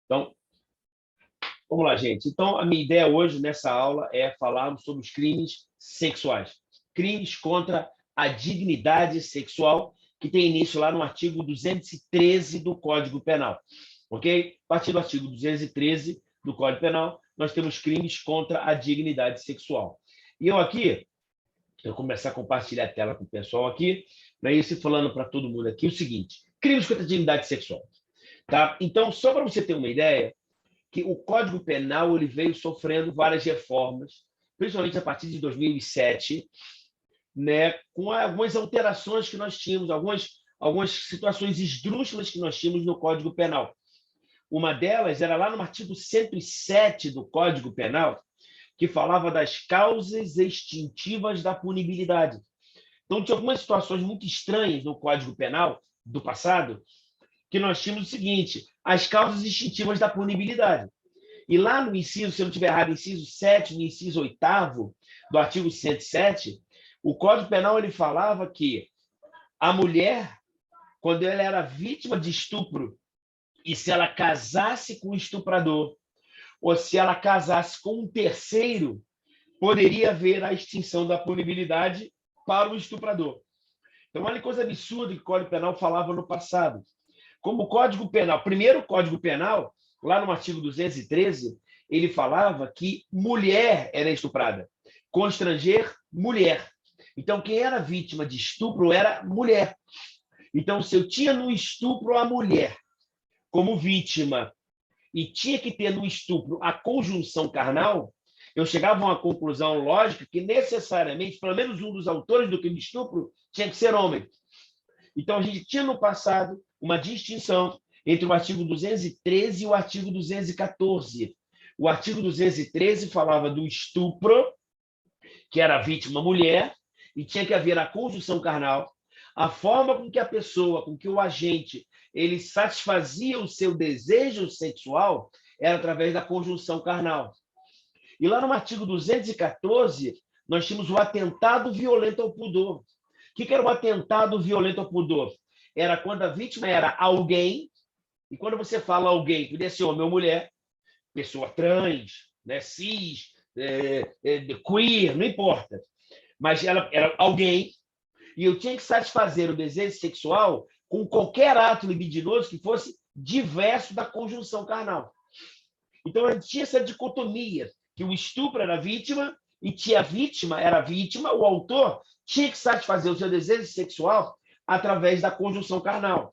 Então, vamos lá, gente. Então, a minha ideia hoje nessa aula é falarmos sobre os crimes sexuais. Crimes contra a dignidade sexual, que tem início lá no artigo 213 do Código Penal. Ok? A partir do artigo 213 do Código Penal, nós temos crimes contra a dignidade sexual. E eu começar a compartilhar a tela com o pessoal aqui, para ir falando para todo mundo aqui o seguinte: crimes contra a dignidade sexual. Tá? Então, só para você ter uma ideia, que o Código Penal ele veio sofrendo várias reformas, principalmente a partir de 2007, né, com algumas alterações que nós tínhamos, algumas situações esdrúxulas que nós tínhamos no Código Penal. Uma delas era lá no artigo 107 do Código Penal, que falava das causas extintivas da punibilidade. Então, tinha algumas situações muito estranhas no Código Penal do passado, que nós tínhamos o seguinte: as causas extintivas da punibilidade. E lá no inciso, se eu não estiver errado, inciso 7, no inciso 8º do artigo 107, o Código Penal ele falava que a mulher, quando ela era vítima de estupro, e se ela casasse com o estuprador, ou se ela casasse com um terceiro, poderia haver a extinção da punibilidade para o estuprador. Então, olha que coisa absurda que o Código Penal falava no passado. Como o Código Penal, primeiro Código Penal, lá no artigo 213, ele falava que mulher era estuprada. Constranger, mulher. Então, quem era vítima de estupro era mulher. Então, se eu tinha no estupro a mulher como vítima e tinha que ter no estupro a conjunção carnal, eu chegava a uma conclusão lógica que necessariamente, pelo menos um dos autores do crime de estupro tinha que ser homem. Então, a gente tinha no passado uma distinção entre o artigo 213 e o artigo 214. O artigo 213 falava do estupro, que era a vítima mulher, e tinha que haver a conjunção carnal. A forma com que a pessoa, com que o agente, ele satisfazia o seu desejo sexual era através da conjunção carnal. E lá no artigo 214, nós tínhamos o atentado violento ao pudor. O que era o atentado violento ao pudor? Era quando a vítima era alguém, e quando você fala alguém, podia ser homem ou mulher, pessoa trans, né, cis, queer, não importa. Mas ela era alguém, e eu tinha que satisfazer o desejo sexual com qualquer ato libidinoso que fosse diverso da conjunção carnal. Então, a gente tinha essa dicotomia, que o estupro era vítima, e que a vítima era vítima, o autor tinha que satisfazer o seu desejo sexual através da conjunção carnal.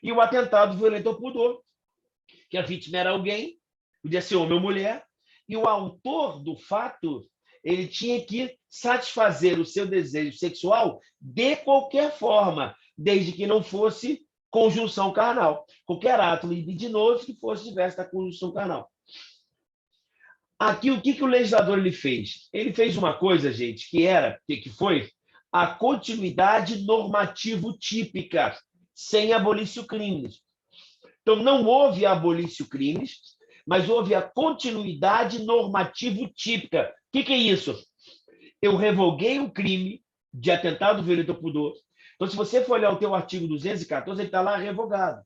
E o atentado violento ao pudor, que a vítima era alguém, podia ser homem ou mulher, e o autor do fato ele tinha que satisfazer o seu desejo sexual de qualquer forma, desde que não fosse conjunção carnal. Qualquer ato libidinoso que fosse diverso da conjunção carnal. Aqui, o que o legislador ele fez? Ele fez uma coisa, gente, que foi a continuidade normativo típica, sem abolício crimes. Então, não houve abolício crimes, mas houve a continuidade normativo típica. O que é isso? Eu revoguei o crime de atentado violento ao pudor. Então, se você for olhar o teu artigo 214, ele está lá revogado.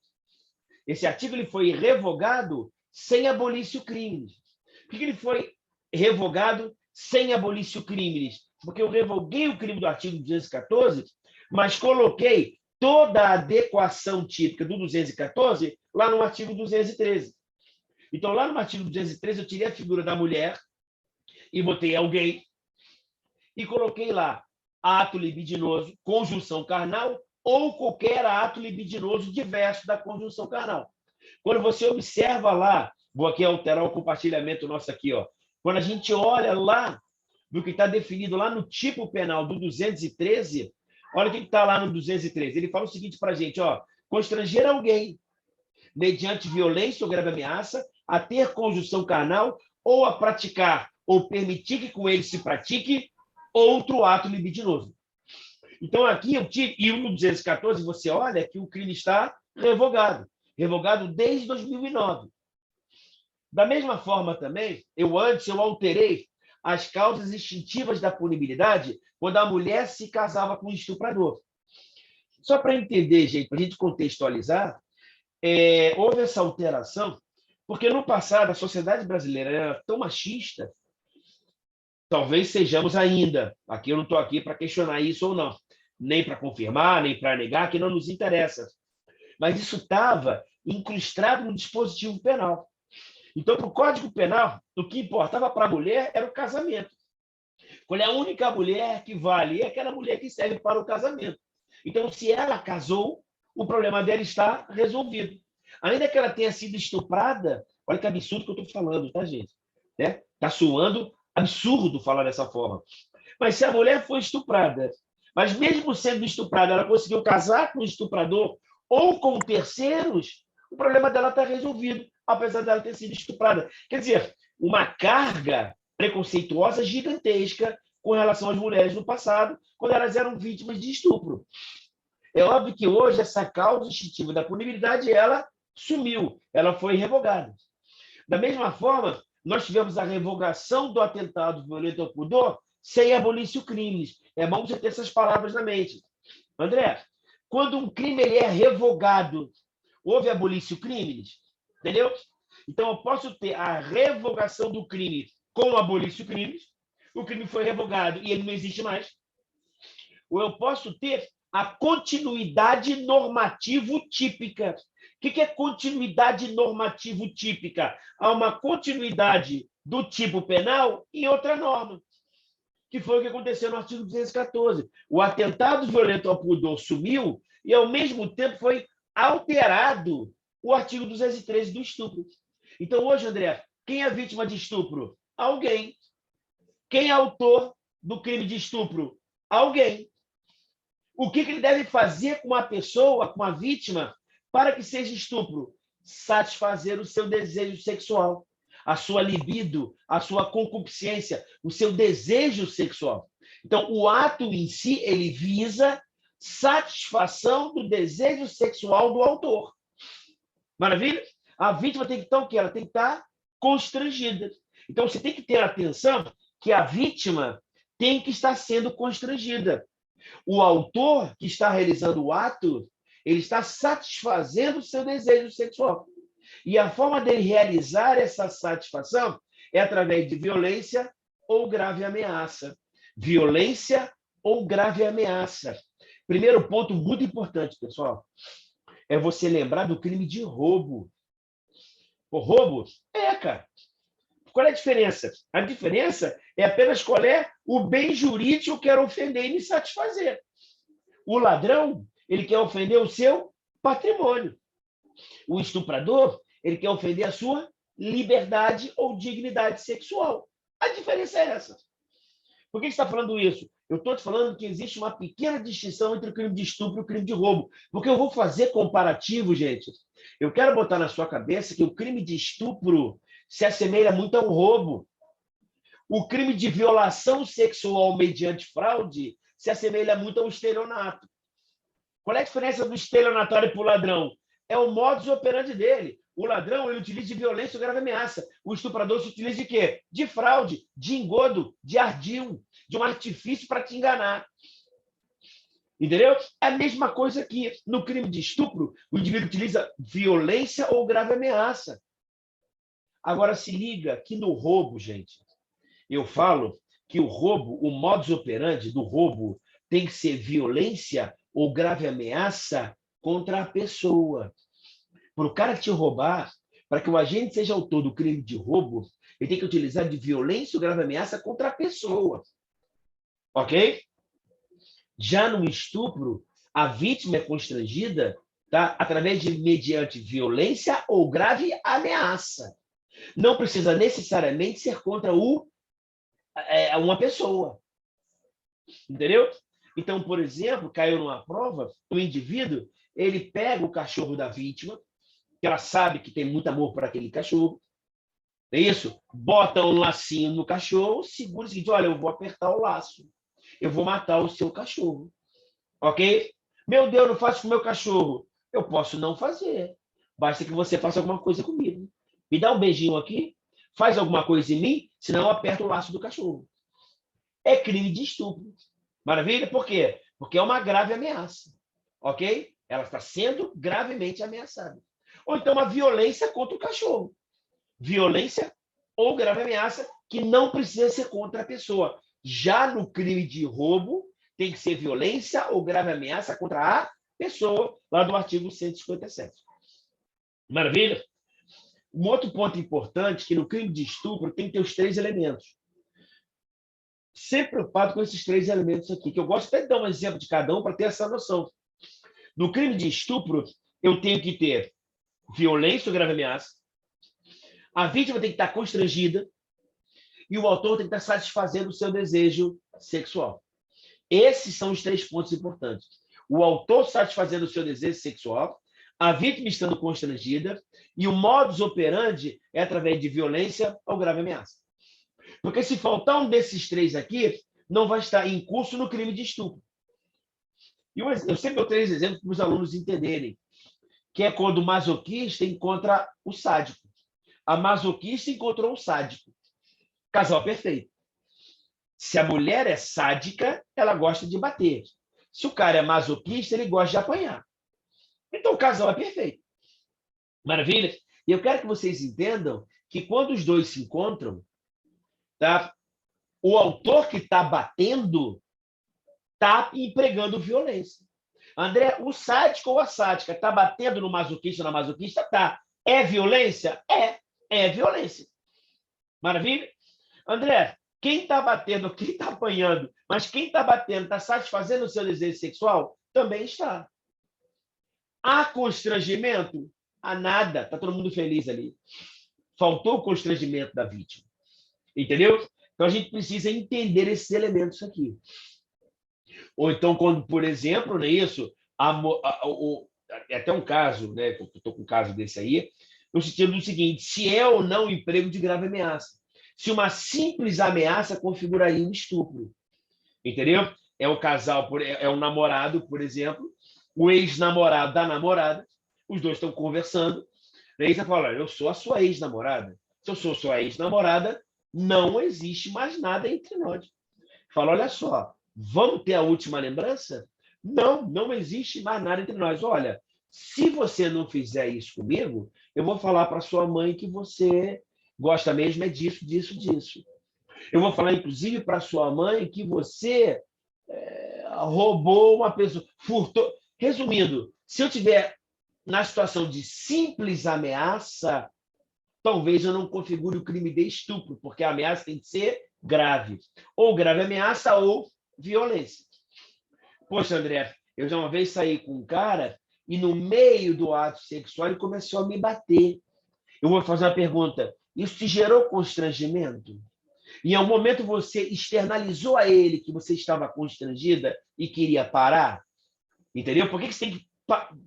Esse artigo ele foi revogado sem abolício crimes. Por que ele foi revogado sem abolício crimes? Porque eu revoguei o crime do artigo 214, mas coloquei toda a adequação típica do 214 lá no artigo 213. Então, lá no artigo 213, eu tirei a figura da mulher e botei alguém e coloquei lá ato libidinoso, conjunção carnal ou qualquer ato libidinoso diverso da conjunção carnal. Quando você observa lá, vou aqui alterar o compartilhamento nosso aqui, ó. Quando a gente olha lá do que está definido lá no tipo penal do 213, olha o que está lá no 213. Ele fala o seguinte para a gente, ó: constranger alguém mediante violência ou grave ameaça a ter conjunção carnal ou a praticar ou permitir que com ele se pratique outro ato libidinoso. Então, aqui eu tive, e no 214 você olha que o crime está revogado desde 2009. Da mesma forma também, eu alterei as causas extintivas da punibilidade quando a mulher se casava com o estuprador. Só para entender, gente, para a gente contextualizar, houve essa alteração Porque no passado a sociedade brasileira era tão machista, talvez sejamos ainda. Aqui eu não estou aqui para questionar isso ou não, nem para confirmar, nem para negar, que não nos interessa. Mas isso estava incrustado no dispositivo penal. Então, para o Código Penal, o que importava para a mulher era o casamento. Qual é a única mulher que vale? É aquela mulher que serve para o casamento. Então, se ela casou, o problema dela está resolvido. Ainda que ela tenha sido estuprada, olha que absurdo que eu estou falando, tá, gente? Está soando absurdo falar dessa forma. Mas se a mulher foi estuprada, mas mesmo sendo estuprada, ela conseguiu casar com o estuprador ou com terceiros, o problema dela está resolvido, apesar dela ter sido estuprada. Quer dizer, uma carga preconceituosa gigantesca com relação às mulheres no passado, quando elas eram vítimas de estupro. É óbvio que hoje essa causa instintiva da punibilidade, ela sumiu, ela foi revogada. Da mesma forma, nós tivemos a revogação do atentado violento ao pudor sem abolício crimes. É bom você ter essas palavras na mente. André, quando um crime ele é revogado, houve abolício crimes? Entendeu? Então, eu posso ter a revogação do crime com abolício crimes, o crime foi revogado e ele não existe mais. Ou eu posso ter a continuidade normativo típica. O que é continuidade normativo típica? Há uma continuidade do tipo penal em outra norma, que foi o que aconteceu no artigo 214. O atentado violento ao pudor sumiu e, ao mesmo tempo, foi alterado o artigo 213 do estupro. Então, hoje, André, quem é vítima de estupro? Alguém. Quem é autor do crime de estupro? Alguém. O que ele deve fazer com a pessoa, com a vítima, para que seja estupro? Satisfazer o seu desejo sexual, a sua libido, a sua concupiscência, o seu desejo sexual. Então, o ato em si, ele visa satisfação do desejo sexual do autor. Maravilha? A vítima tem que estar o quê? Ela tem que estar constrangida. Então, você tem que ter atenção que a vítima tem que estar sendo constrangida. O autor que está realizando o ato, ele está satisfazendo o seu desejo sexual. E a forma dele realizar essa satisfação é através de violência ou grave ameaça. Violência ou grave ameaça. Primeiro ponto muito importante, pessoal, é você lembrar do crime de roubo. O roubo? Cara. Qual é a diferença? A diferença é apenas qual é o bem jurídico que quer ofender e me satisfazer. O ladrão, ele quer ofender o seu patrimônio. O estuprador, ele quer ofender a sua liberdade ou dignidade sexual. A diferença é essa. Por que você está falando isso? Eu estou te falando que existe uma pequena distinção entre o crime de estupro e o crime de roubo. Porque eu vou fazer comparativo, gente. Eu quero botar na sua cabeça que o crime de estupro se assemelha muito a um roubo. O crime de violação sexual mediante fraude se assemelha muito ao estelionato. Qual é a diferença do estelionatário para o ladrão? É o modus operandi dele. O ladrão ele utiliza de violência ou grave ameaça. O estuprador se utiliza de quê? De fraude, de engodo, de ardil, de um artifício para te enganar. Entendeu? É a mesma coisa aqui. No crime de estupro, o indivíduo utiliza violência ou grave ameaça. Agora, se liga que no roubo, gente, eu falo que o roubo, o modus operandi do roubo tem que ser violência ou grave ameaça contra a pessoa. Para o cara te roubar, para que o agente seja autor do crime de roubo, ele tem que utilizar de violência ou grave ameaça contra a pessoa. Ok? Já no estupro, a vítima é constrangida, tá? Através de mediante violência ou grave ameaça. Não precisa necessariamente ser contra uma pessoa. Entendeu? Então, por exemplo, caiu numa prova, o indivíduo, ele pega o cachorro da vítima, que ela sabe que tem muito amor por aquele cachorro, é isso? Bota um lacinho no cachorro, segura o seguinte, olha, eu vou apertar o laço, eu vou matar o seu cachorro, ok? Meu Deus, não faço com o meu cachorro. Eu posso não fazer, basta que você faça alguma coisa comigo. Me dá um beijinho aqui, faz alguma coisa em mim, senão eu aperto o laço do cachorro. É crime de estupro. Maravilha? Por quê? Porque é uma grave ameaça. Ok? Ela está sendo gravemente ameaçada. Ou então uma violência contra o cachorro. violência ou grave ameaça, que não precisa ser contra a pessoa. Já no crime de roubo, tem que ser violência ou grave ameaça contra a pessoa, lá do artigo 157. Maravilha? Um outro ponto importante é que no crime de estupro tem que ter os 3 elementos. Sempre preocupado com esses 3 elementos aqui, que eu gosto até de dar um exemplo de cada um para ter essa noção. No crime de estupro, eu tenho que ter violência ou grave ameaça, a vítima tem que estar constrangida e o autor tem que estar satisfazendo o seu desejo sexual. Esses são os 3 pontos importantes. O autor satisfazendo o seu desejo sexual, a vítima estando constrangida e o modus operandi é através de violência ou grave ameaça. Porque se faltar um desses 3 aqui, não vai estar em curso no crime de estupro. E eu sempre dou 3 exemplos para os alunos entenderem, que é quando o masoquista encontra o sádico. A masoquista encontrou o sádico. Casal perfeito. Se a mulher é sádica, ela gosta de bater. Se o cara é masoquista, ele gosta de apanhar. Então o casal é perfeito. Maravilha? E eu quero que vocês entendam que quando os dois se encontram, tá? O autor que está batendo está empregando violência. André, o sádico ou a sádica está batendo no masoquista ou na masoquista? Tá. É violência? É violência. Maravilha? André, quem está batendo, quem está apanhando, mas quem está batendo está satisfazendo o seu desejo sexual? Também está. Há constrangimento? Há nada. Está todo mundo feliz ali. Faltou o constrangimento da vítima. Entendeu? Então, a gente precisa entender esses elementos aqui. Ou então, quando, por exemplo, não é isso? É até um caso, né? Eu estou com um caso desse aí, no sentido do seguinte: se é ou não emprego de grave ameaça. Se uma simples ameaça configuraria um estupro. Entendeu? É o casal, é um namorado, por exemplo, o ex-namorado da namorada, os dois estão conversando, e aí você fala: eu sou a sua ex-namorada. Se eu sou sua ex-namorada, não existe mais nada entre nós. Fala: olha só, vamos ter a última lembrança? Não existe mais nada entre nós. Olha, se você não fizer isso comigo, eu vou falar para sua mãe que você gosta mesmo é disso. Eu vou falar, inclusive, para sua mãe que você roubou uma pessoa, furtou. Resumindo, se eu tiver na situação de simples ameaça, talvez eu não configure o crime de estupro, porque a ameaça tem que ser grave. Ou grave ameaça ou violência. Poxa, André, eu já uma vez saí com um cara e no meio do ato sexual ele começou a me bater. Eu vou fazer uma pergunta: isso te gerou constrangimento? E em um momento você externalizou a ele que você estava constrangida e queria parar? Entendeu? Por que você tem que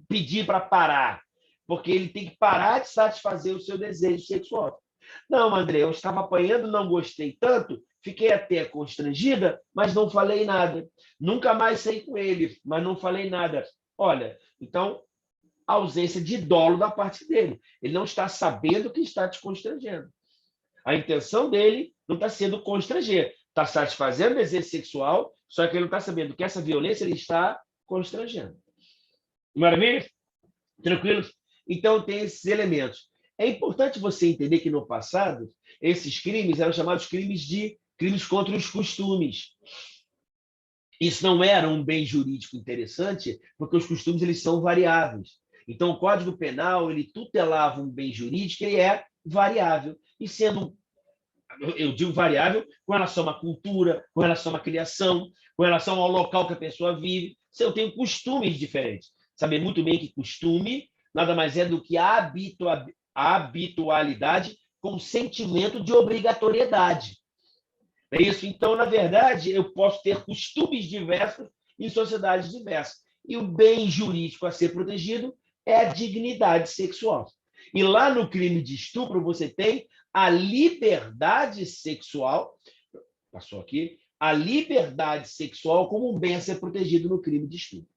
pedir para parar? Porque ele tem que parar de satisfazer o seu desejo sexual. Não, André, eu estava apanhando, não gostei tanto, fiquei até constrangida, mas não falei nada. Nunca mais saí com ele, mas não falei nada. Olha, então, ausência de dolo da parte dele. Ele não está sabendo que está te constrangendo. A intenção dele não está sendo constranger, está satisfazendo o desejo sexual, só que ele não está sabendo que essa violência ele está constrangendo. Maravilha? Tranquilo? Então, tem esses elementos. É importante você entender que no passado, esses crimes eram chamados crimes contra os costumes. Isso não era um bem jurídico interessante, porque os costumes eles são variáveis. Então, o Código Penal ele tutelava um bem jurídico, ele é variável. E sendo, eu digo variável, com relação à cultura, com relação à criação, com relação ao local que a pessoa vive. Eu tenho costumes diferentes. Saber muito bem que costume nada mais é do que a habitualidade com sentimento de obrigatoriedade. É isso? Então, na verdade, eu posso ter costumes diversos em sociedades diversas. E o bem jurídico a ser protegido é a dignidade sexual. E lá no crime de estupro, você tem a liberdade sexual, passou aqui, a liberdade sexual como um bem a ser protegido no crime de estupro.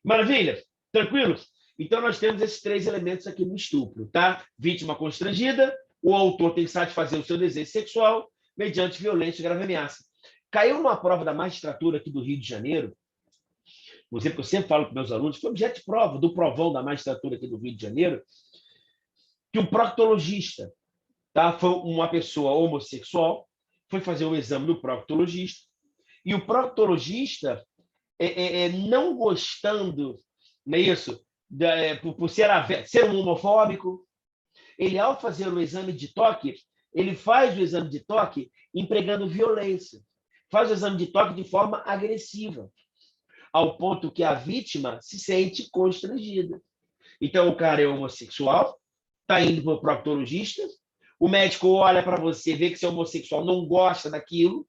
Maravilha? Tranquilo? Então, nós temos esses 3 elementos aqui no estupro, tá? Vítima constrangida, o autor tem que satisfazer o seu desejo sexual mediante violência e grave ameaça. Caiu numa prova da magistratura aqui do Rio de Janeiro, por exemplo, eu sempre falo para meus alunos, foi objeto de prova do provão da magistratura aqui do Rio de Janeiro, que um proctologista tá? Foi uma pessoa homossexual, foi fazer o exame do proctologista, e o proctologista, não gostando, não é isso? Por ser um homofóbico, ele, ao fazer o exame de toque, ele faz o exame de toque empregando violência, faz o exame de toque de forma agressiva, ao ponto que a vítima se sente constrangida. Então, o cara é homossexual, está indo para o proctologista, o médico olha para você, vê que você é homossexual, não gosta daquilo,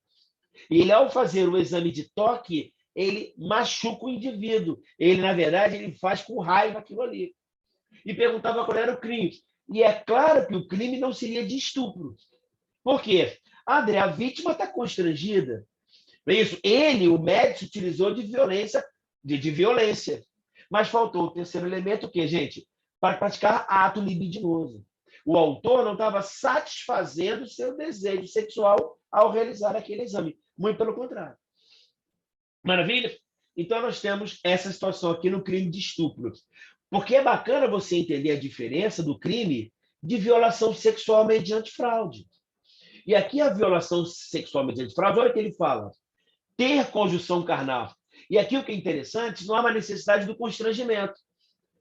e ele, ao fazer o exame de toque, ele machuca o indivíduo. Ele, na verdade, ele faz com raiva aquilo ali. E perguntava qual era o crime. E é claro que o crime não seria de estupro. Por quê? André, a vítima está constrangida. É isso. Ele, o médico, utilizou de violência, de violência. Mas faltou o terceiro elemento, o quê, gente? Para praticar ato libidinoso. O autor não estava satisfazendo o seu desejo sexual ao realizar aquele exame. Muito pelo contrário. Maravilha? Então, nós temos essa situação aqui no crime de estupro. Porque é bacana você entender a diferença do crime de violação sexual mediante fraude. E aqui a violação sexual mediante fraude, olha o que ele fala: ter conjunção carnal. E aqui o que é interessante, não há uma necessidade do constrangimento.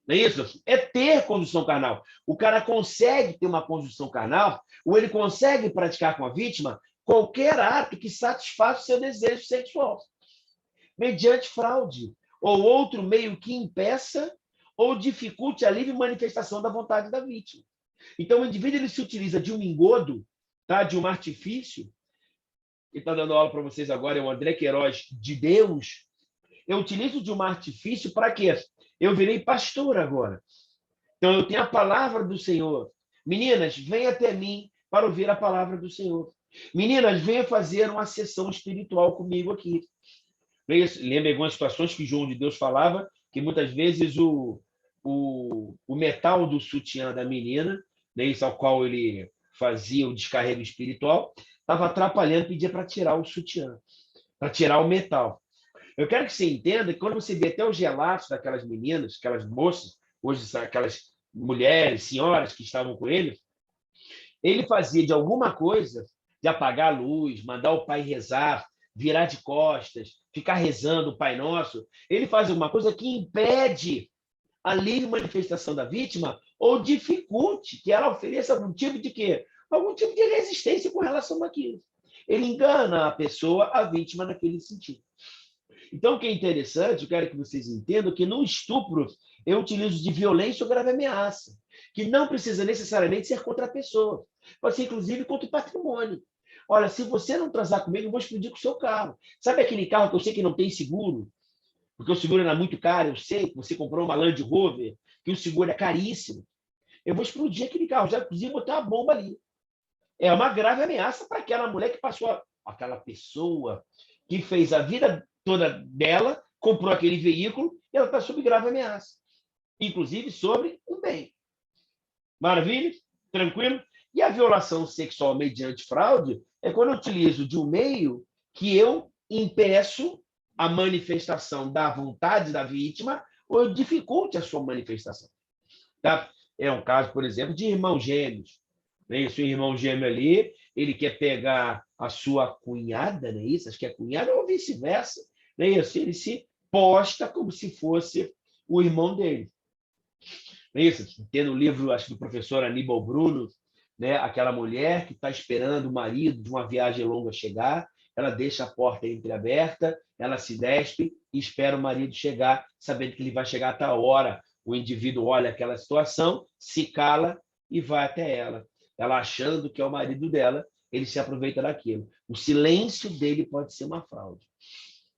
Não é isso? É ter conjunção carnal. O cara consegue ter uma conjunção carnal, ou ele consegue praticar com a vítima qualquer ato que satisfaça o seu desejo sexual, mediante fraude, ou outro meio que impeça ou dificulte a livre manifestação da vontade da vítima. Então, o indivíduo ele se utiliza de um engodo, tá? De um artifício. Quem está dando aula para vocês agora é o André Queiroz, de Deus. Eu utilizo de um artifício para quê? Eu virei pastor agora. Então, eu tenho a palavra do Senhor. Meninas, venham até mim para ouvir a palavra do Senhor. Meninas, venham fazer uma sessão espiritual comigo aqui. Lembra algumas situações que João de Deus falava, que muitas vezes o metal do sutiã da menina, né, isso ao qual ele fazia o descarrego espiritual, estava atrapalhando, pedia para tirar o sutiã, para tirar o metal. Eu quero que você entenda que quando você vê até os relatos daquelas meninas, aquelas moças, hoje aquelas mulheres, senhoras que estavam com ele fazia de alguma coisa, de apagar a luz, mandar o pai rezar, virar de costas, ficar rezando o Pai Nosso, ele faz alguma coisa que impede a livre manifestação da vítima ou dificulte que ela ofereça algum tipo de quê? Algum tipo de resistência com relação àquilo. Ele engana a pessoa, a vítima, naquele sentido. Então, o que é interessante, eu quero que vocês entendam que no estupro eu utilizo de violência ou grave ameaça, que não precisa necessariamente ser contra a pessoa, pode ser inclusive contra o patrimônio. Olha, se você não transar comigo, eu vou explodir com o seu carro. Sabe aquele carro que eu sei que não tem seguro? Porque o seguro era muito caro, eu sei que você comprou uma Land Rover, que o seguro é caríssimo. Eu vou explodir aquele carro, já inclusive botar uma bomba ali. É uma grave ameaça para aquela mulher que passou, aquela pessoa que fez a vida toda dela, comprou aquele veículo, e ela está sob grave ameaça, inclusive sobre o bem. Maravilha? Tranquilo? E a violação sexual mediante fraude é quando eu utilizo de um meio que eu impeço a manifestação da vontade da vítima ou eu dificulte a sua manifestação. Tá? É um caso, por exemplo, de irmãos gêmeos. Né? Se o irmão gêmeo ali, ele quer pegar a sua cunhada, não é isso? Acho que é cunhada ou vice-versa. Não é isso? Ele se posta como se fosse o irmão dele. Não é isso? Tem no livro, acho que do professor Aníbal Bruno, né? Aquela mulher que está esperando o marido de uma viagem longa chegar, ela deixa a porta entreaberta, ela se despe e espera o marido chegar, sabendo que ele vai chegar a tal hora. O indivíduo olha aquela situação, se cala e vai até ela. Ela achando que é o marido dela, ele se aproveita daquilo. O silêncio dele pode ser uma fraude.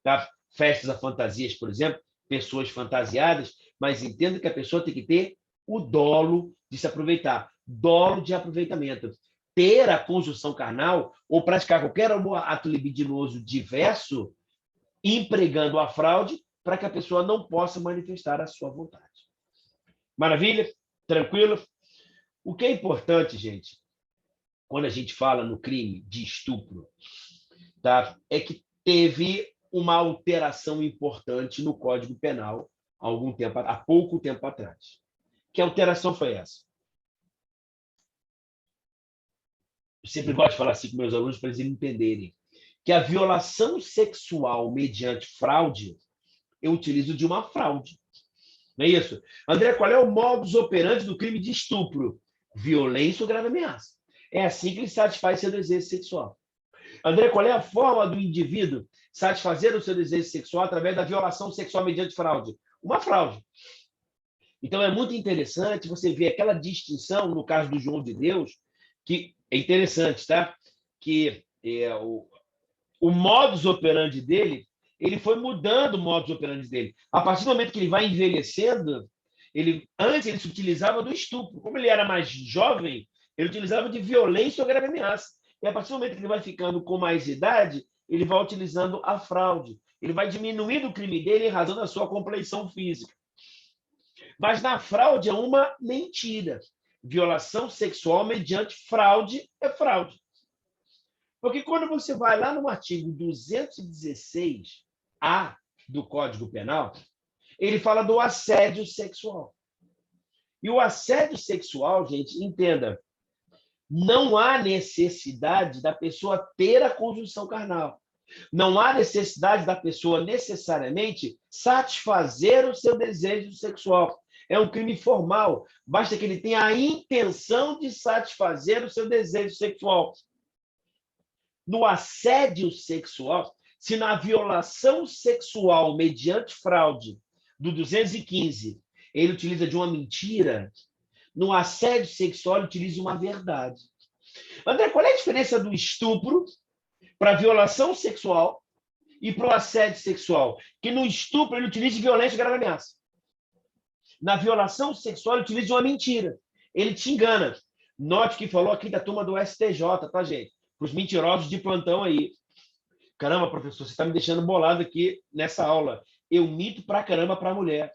Tá? Festas a fantasias, por exemplo, pessoas fantasiadas, mas entenda que a pessoa tem que ter o dolo de se aproveitar, dolo de aproveitamento. Ter a conjunção carnal ou praticar qualquer ato libidinoso diverso, empregando a fraude para que a pessoa não possa manifestar a sua vontade. Maravilha? Tranquilo? O que é importante, gente, quando a gente fala no crime de estupro, tá? É que teve uma alteração importante no Código Penal há pouco tempo atrás. Que alteração foi essa? eu sempre gosto de falar assim com meus alunos para eles entenderem que a violação sexual mediante fraude, eu utilizo de uma fraude. Não é isso? André, qual é o modus operandi do crime de estupro? Violência ou grave ameaça. É assim que ele satisfaz seu desejo sexual. André, qual é a forma do indivíduo satisfazer o seu desejo sexual através da violação sexual mediante fraude? Uma fraude. Então, é muito interessante você ver aquela distinção, no caso do João de Deus, que é interessante, tá? Que o modus operandi dele, ele foi mudando o modus operandi dele. A partir do momento que ele vai envelhecendo, antes ele se utilizava do estupro. Como ele era mais jovem, ele utilizava de violência ou grave ameaça. E a partir do momento que ele vai ficando com mais idade, ele vai utilizando a fraude. Ele vai diminuindo o crime dele em razão da sua compleição física. Mas na fraude é uma mentira. Violação sexual mediante fraude é fraude. Porque quando você vai lá no artigo 216-A do Código Penal, ele fala do assédio sexual. E o assédio sexual, gente, entenda, não há necessidade da pessoa ter a conjunção carnal. Não há necessidade da pessoa necessariamente satisfazer o seu desejo sexual. É um crime formal. Basta que ele tenha a intenção de satisfazer o seu desejo sexual. No assédio sexual, se na violação sexual mediante fraude do 215 ele utiliza de uma mentira, no assédio sexual ele utiliza uma verdade. André, qual é a diferença do estupro para a violação sexual e para o assédio sexual? Que no estupro ele utiliza de violência e grave ameaça. Na violação sexual ele utiliza de uma mentira. Ele te engana. Note que falou aqui da turma do STJ, tá, gente? Para os mentirosos de plantão aí. Caramba, professor, você está me deixando bolado aqui nessa aula. Eu minto pra caramba para a mulher.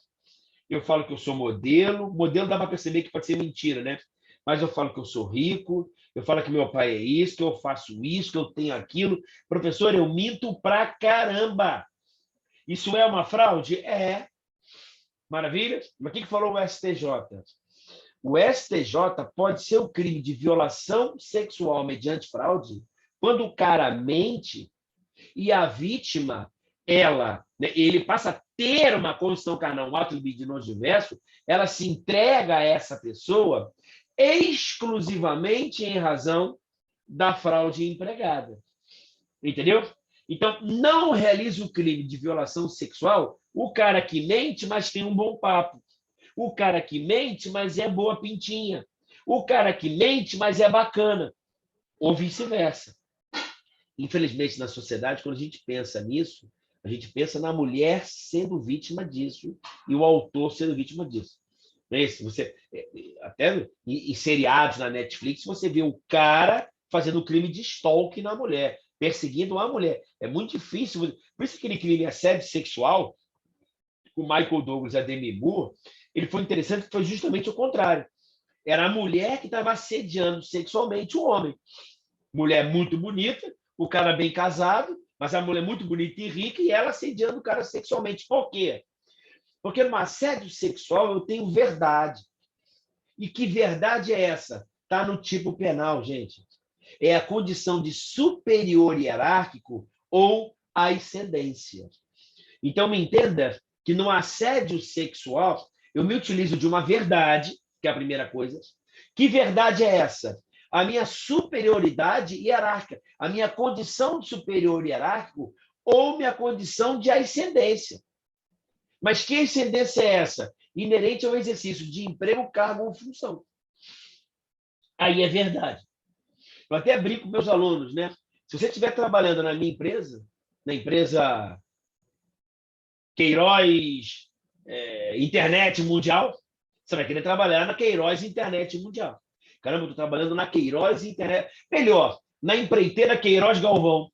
Eu falo que eu sou modelo. Modelo dá para perceber que pode ser mentira, né? Mas eu falo que eu sou rico. Eu falo que meu pai é isso, que eu faço isso, que eu tenho aquilo. Professor, eu minto pra caramba. Isso é uma fraude? É. Maravilha? Mas o que falou o STJ? O STJ pode ser o crime de violação sexual mediante fraude quando o cara mente e a vítima, ele passa a ter uma condição carnal, um ato libidinoso diverso, ela se entrega a essa pessoa exclusivamente em razão da fraude empregada. Entendeu? Então, não realiza o crime de violação sexual o cara que mente, mas tem um bom papo. O cara que mente, mas é boa pintinha. O cara que mente, mas é bacana. Ou vice-versa. Infelizmente, na sociedade, quando a gente pensa nisso, a gente pensa na mulher sendo vítima disso e o autor sendo vítima disso. Não é isso? Você, até em seriados na Netflix, você vê o cara fazendo crime de stalking na mulher, perseguindo a mulher. É muito difícil. Por isso que aquele crime de assédio sexual, o Michael Douglas e a Demi Moore, ele foi interessante, foi justamente o contrário. Era a mulher que estava assediando sexualmente o homem. Mulher muito bonita, o cara bem casado, mas a mulher muito bonita e rica, e ela assediando o cara sexualmente. Por quê? Porque no assédio sexual eu tenho verdade. E que verdade é essa? Está no tipo penal, gente. É a condição de superior hierárquico ou ascendência. Então, me entenda que no assédio sexual eu me utilizo de uma verdade, que é a primeira coisa. Que verdade é essa? A minha superioridade hierárquica, a minha condição de superior hierárquico ou minha condição de ascendência. Mas que ascendência é essa? Inerente ao exercício de emprego, cargo ou função. Aí é verdade. Eu até brinco com meus alunos, né? Se você estiver trabalhando na minha empresa, na empresa Queiroz Internet Mundial, você vai querer trabalhar na Queiroz Internet Mundial. Caramba, eu estou trabalhando na Queiroz Internet. Melhor, na empreiteira Queiroz Galvão.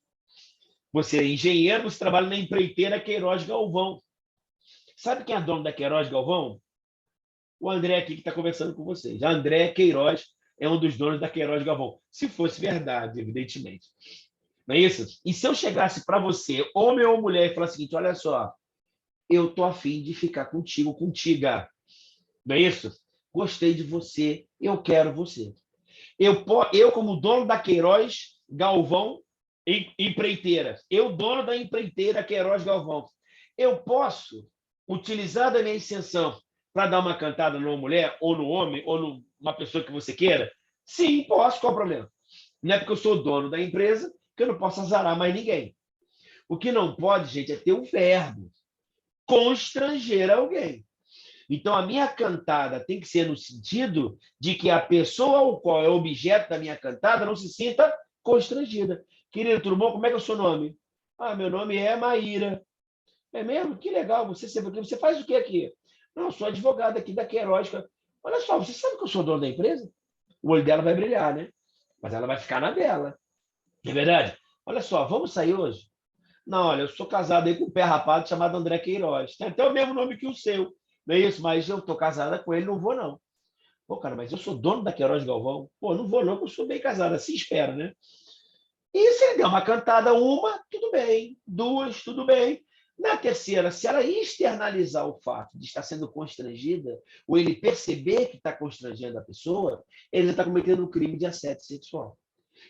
Você é engenheiro, você trabalha na empreiteira Queiroz Galvão. Sabe quem é dono da Queiroz Galvão? O André aqui que está conversando com vocês. A André Queiroz é um dos donos da Queiroz Galvão. Se fosse verdade, evidentemente. Não é isso? E se eu chegasse para você, homem ou mulher, e falar o seguinte, olha só, eu tô afim de ficar contigo, contiga. Não é isso? Gostei de você, eu quero você. Eu como dono da Queiroz Galvão Empreiteira, eu dono da empreiteira Queiroz Galvão, eu posso utilizar da minha extensão para dar uma cantada numa mulher, ou no homem, ou numa pessoa que você queira? Sim, posso, qual o problema? Não é porque eu sou dono da empresa que eu não posso azarar mais ninguém. O que não pode, gente, é ter o verbo constranger alguém. Então, a minha cantada tem que ser no sentido de que a pessoa ao qual é objeto da minha cantada não se sinta constrangida. Querido, tudo bom? Como é que é o seu nome? Ah, meu nome é Maíra. É mesmo? Que legal. Você faz o que aqui? Não, eu sou advogado aqui da Queiroz. Olha só, você sabe que eu sou dono da empresa? O olho dela vai brilhar, né? Mas ela vai ficar na dela. É verdade? Olha só, vamos sair hoje? Não, olha, eu sou casado aí com um pé rapado chamado André Queiroz. Tem até o mesmo nome que o seu. Não é isso? Mas eu estou casada com ele, não vou, não. Pô, cara, mas eu sou dono da Queiroz Galvão. Pô, não vou, não, porque eu sou bem casada. Assim espera, né? E se ele der uma cantada, uma, tudo bem. Duas, tudo bem. Na terceira, se ela externalizar o fato de estar sendo constrangida, ou ele perceber que está constrangendo a pessoa, ele já está cometendo um crime de assédio sexual.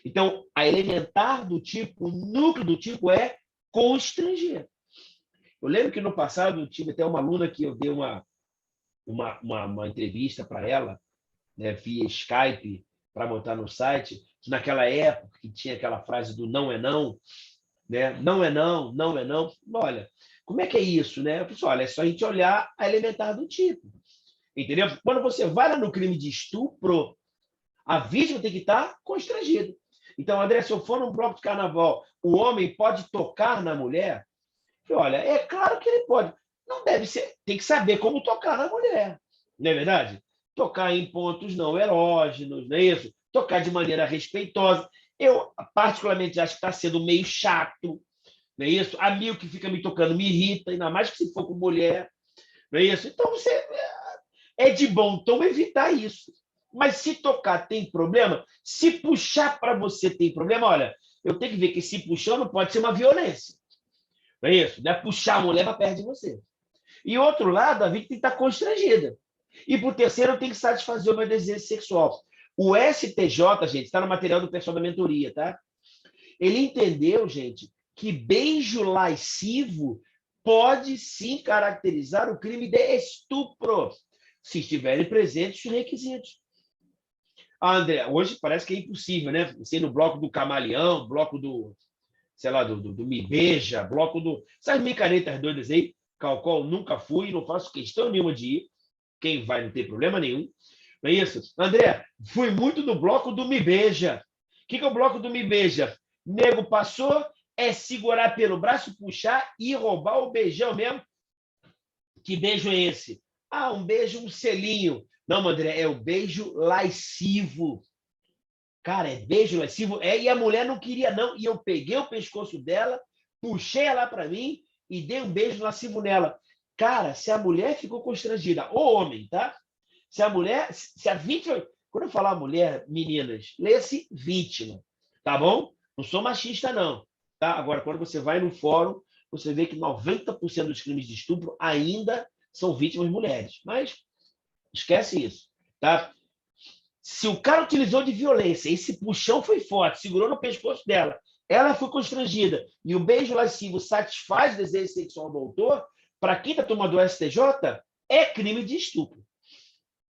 Então, a elementar do tipo, o núcleo do tipo é constranger. Eu lembro que no passado eu tive até uma aluna que eu dei uma entrevista para ela, né, via Skype, para botar no site, naquela época que tinha aquela frase do não é não, né? Não é não, não é não. Olha, como é que é isso, né? Eu falei, olha, é só a gente olhar a elementar do tipo. Entendeu? Quando você vai lá no crime de estupro, a vítima tem que estar constrangida. Então, André, se eu for num bloco de carnaval, o homem pode tocar na mulher? Olha, é claro que ele pode. Não deve ser. Tem que saber como tocar na mulher. Não é verdade? Tocar em pontos não erógenos, não é isso? Tocar de maneira respeitosa. Eu, particularmente, acho que está sendo meio chato, não é isso? Amigo que fica me tocando me irrita, ainda mais que se for com mulher, não é isso? Então, você é de bom tom evitar isso. Mas se tocar tem problema, se puxar para você tem problema, olha, eu tenho que ver que se puxar não pode ser uma violência. Não é isso? Não é puxar a mulher para perto de você. E outro lado, a vítima tem que estar constrangida. E por terceiro, eu tenho que satisfazer o meu desejo sexual. O STJ, gente, está no material do pessoal da mentoria, tá? Ele entendeu, gente, que beijo lascivo pode sim caracterizar o crime de estupro, se estiverem presentes os requisitos. Ah, André, hoje parece que é impossível, né? Você no bloco do camaleão, bloco do, sei lá, do Me Beija, bloco do. Essas micaretas doidas aí, ao qual nunca fui, não faço questão nenhuma de ir. Quem vai não tem problema nenhum. Não é isso? André, fui muito no bloco do Me Beija. O que é o bloco do Me Beija? Nego passou, é segurar pelo braço, puxar e roubar o beijão mesmo. Que beijo é esse? Ah, um beijo, um selinho. Não, André, é o beijo lascivo. Cara, é beijo lascivo. E a mulher não queria, não. E eu peguei o pescoço dela, puxei ela para mim e dei um beijo lascivo nela. Cara, se a mulher ficou constrangida, ou homem, tá? Se a mulher, se a vítima. Quando eu falar mulher, meninas, lê-se vítima, tá bom? Não sou machista, não. Tá? Agora, quando você vai no fórum, você vê que 90% dos crimes de estupro ainda são vítimas mulheres. Mas esquece isso, tá? Se o cara utilizou de violência, esse puxão foi forte, segurou no pescoço dela, ela foi constrangida e o beijo lascivo satisfaz o desejo sexual do autor, para quem está tomando o STJ, é crime de estupro.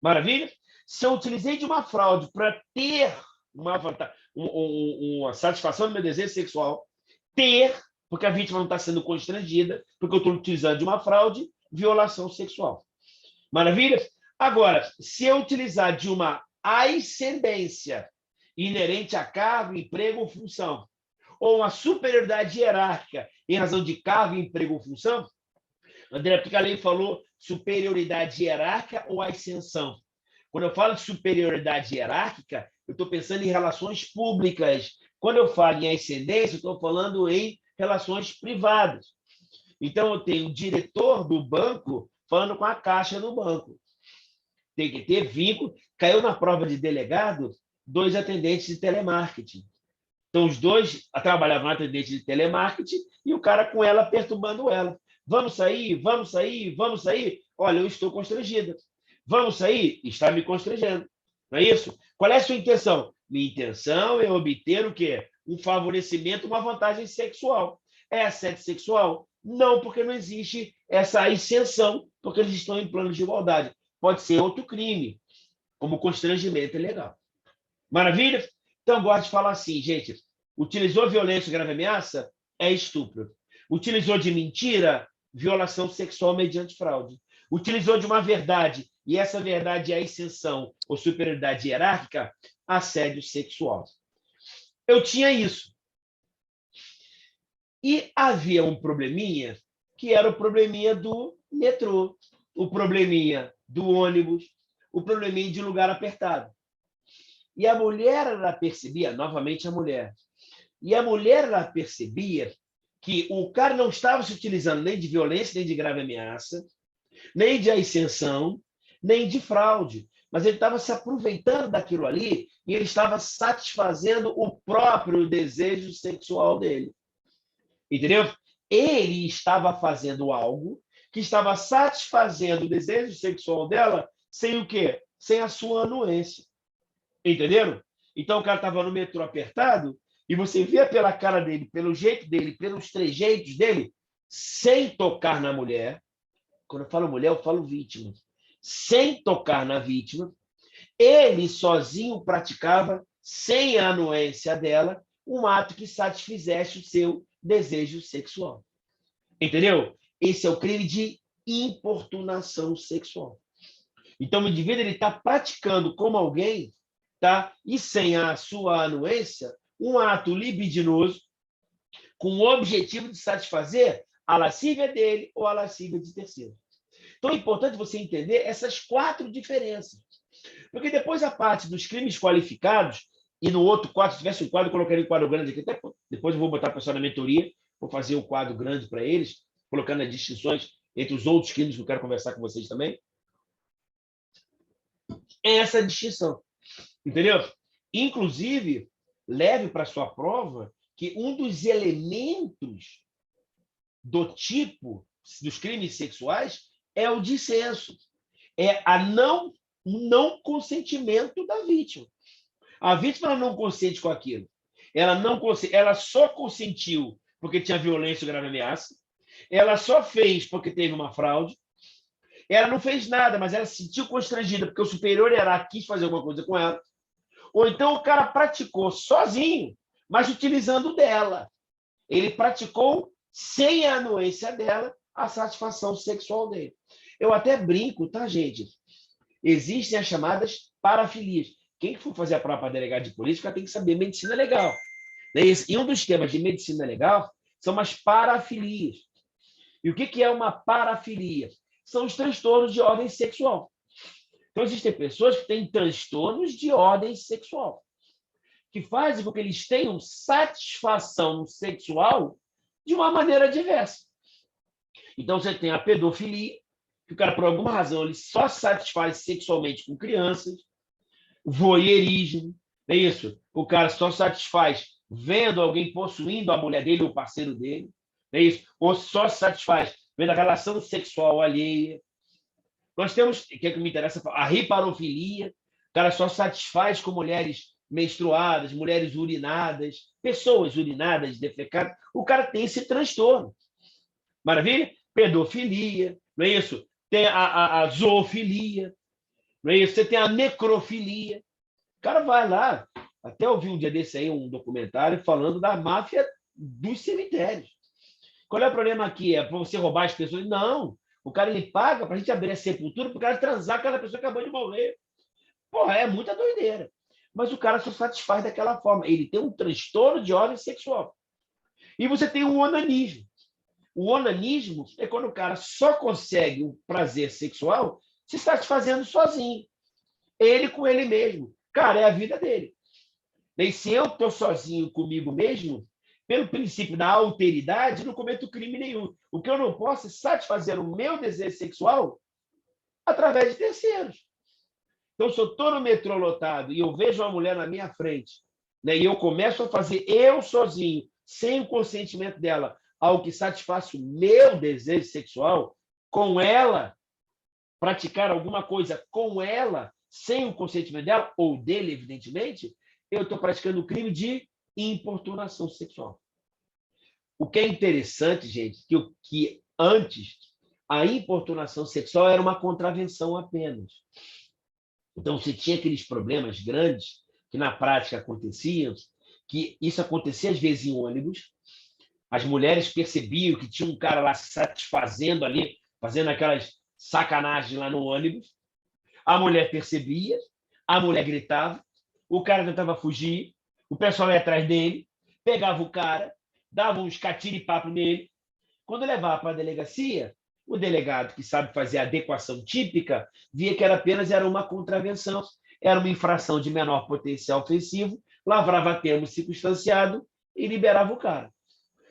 Maravilha? Se eu utilizei de uma fraude para ter uma satisfação do meu desejo sexual, porque a vítima não está sendo constrangida, porque eu estou utilizando de uma fraude, violação sexual. Maravilha? Agora, se eu utilizar de uma ascendência inerente a cargo, emprego ou função, ou uma superioridade hierárquica em razão de cargo, emprego ou função, André, porque a lei falou superioridade hierárquica ou ascensão. Quando eu falo de superioridade hierárquica, eu estou pensando em relações públicas. Quando eu falo em ascendência, eu estou falando em relações privadas. Então, eu tenho o diretor do banco falando com a caixa do banco. Tem que ter vínculo. Caiu na prova de delegado 2 atendentes de telemarketing. Então, os dois trabalhavam atendente de telemarketing e o cara com ela perturbando ela. Vamos sair, vamos sair, vamos sair. Olha, eu estou constrangida. Vamos sair? Está me constrangendo. Não é isso? Qual é a sua intenção? Minha intenção é obter o quê? Um favorecimento, uma vantagem sexual. É assédio sexual? Não, porque não existe essa isenção, porque eles estão em plano de igualdade. Pode ser outro crime, como constrangimento ilegal. Maravilha? Então, gosto de falar assim, gente, utilizou violência, grave ameaça, é estupro. Utilizou de mentira, violação sexual mediante fraude. Utilizou de uma verdade, e essa verdade é a isenção ou superioridade hierárquica, assédio sexual. Eu tinha isso. E havia um probleminha, que era o probleminha do metrô, o probleminha do ônibus, o probleminha de lugar apertado. E a mulher, ela percebia, novamente a mulher, e a mulher, ela percebia que o cara não estava se utilizando nem de violência, nem de grave ameaça, nem de isenção, nem de fraude, mas ele estava se aproveitando daquilo ali e ele estava satisfazendo o próprio desejo sexual dele. Entendeu? Ele estava fazendo algo que estava satisfazendo o desejo sexual dela sem o quê? Sem a sua anuência. Entenderam? Então o cara estava no metrô apertado e você via pela cara dele, pelo jeito dele, pelos trejeitos dele, sem tocar na mulher. Quando eu falo mulher, eu falo vítima. Sem tocar na vítima, ele sozinho praticava, sem a anuência dela, um ato que satisfizesse o seu desejo sexual. Entendeu? Esse é o crime de importunação sexual. Então, o indivíduo está praticando como alguém, tá? E sem a sua anuência, um ato libidinoso com o objetivo de satisfazer a lascívia dele ou a lascívia de terceiro. Então, é importante você entender essas 4 diferenças. Porque depois a parte dos crimes qualificados, e no outro quadro, se tivesse um quadro, eu colocaria um quadro grande aqui, até depois eu vou botar a pessoa na mentoria, vou fazer um quadro grande para eles, colocando as distinções entre os outros crimes que eu quero conversar com vocês também. É essa distinção, entendeu? Inclusive, leve para sua prova que um dos elementos do tipo dos crimes sexuais é o dissenso, é o não consentimento da vítima. A vítima ela não consente com aquilo. Ela só consentiu porque tinha violência ou grave ameaça. Ela só fez porque teve uma fraude. Ela não fez nada, mas ela se sentiu constrangida porque o superior hierárquico quis fazer alguma coisa com ela. Ou então o cara praticou sozinho, mas utilizando dela. Ele praticou sem a anuência dela a satisfação sexual dele. Eu até brinco, tá, gente? Existem as chamadas parafilias. Quem for fazer a prova para delegado de polícia tem que saber medicina legal. E um dos temas de medicina legal são as parafilias. E o que é uma parafilia? São os transtornos de ordem sexual. Então, existem pessoas que têm transtornos de ordem sexual, que fazem com que eles tenham satisfação sexual de uma maneira diversa. Então, você tem a pedofilia, que o cara, por alguma razão, ele só satisfaz sexualmente com crianças, voyeurismo, é isso? O cara só satisfaz vendo alguém possuindo a mulher dele ou o parceiro dele, é isso? Ou só satisfaz vendo a relação sexual alheia. Nós temos, que é que me interessa, a riparofilia, o cara só satisfaz com mulheres menstruadas, mulheres urinadas, pessoas urinadas, defecadas. O cara tem esse transtorno. Maravilha? Pedofilia, não é isso? Tem a zoofilia, não é isso? Você tem a necrofilia. O cara vai lá, até ouvi um dia desse aí um documentário falando da máfia dos cemitérios. Qual é o problema aqui? É para você roubar as pessoas? Não. O cara ele paga para a gente abrir a sepultura para o cara transar com aquela pessoa que acabou de morrer. Porra, é muita doideira. Mas o cara se satisfaz daquela forma. Ele tem um transtorno de ordem sexual. E você tem o onanismo. O onanismo é quando o cara só consegue o prazer sexual se satisfazendo sozinho. Ele com ele mesmo. Cara, é a vida dele. E se eu estou sozinho comigo mesmo, pelo princípio da alteridade, não cometo crime nenhum. O que eu não posso é satisfazer o meu desejo sexual através de terceiros. Então, se eu estou no metrô lotado e eu vejo uma mulher na minha frente, né, e eu começo a fazer eu sozinho, sem o consentimento dela, algo que satisfaça o meu desejo sexual, com ela, praticar alguma coisa com ela, sem o consentimento dela, ou dele, evidentemente, eu estou praticando o crime de importunação sexual. O que é interessante, gente, que antes a importunação sexual era uma contravenção apenas. Então, você tinha aqueles problemas grandes que na prática aconteciam, que isso acontecia às vezes em ônibus, as mulheres percebiam que tinha um cara lá se satisfazendo ali, fazendo aquelas sacanagens lá no ônibus, a mulher percebia, a mulher gritava, o cara tentava fugir, o pessoal ia atrás dele, pegava o cara, dava uns catiripapo nele. Quando levava para a delegacia, o delegado, que sabe fazer a adequação típica, via que era uma contravenção, era uma infração de menor potencial ofensivo, lavrava termo circunstanciado e liberava o cara.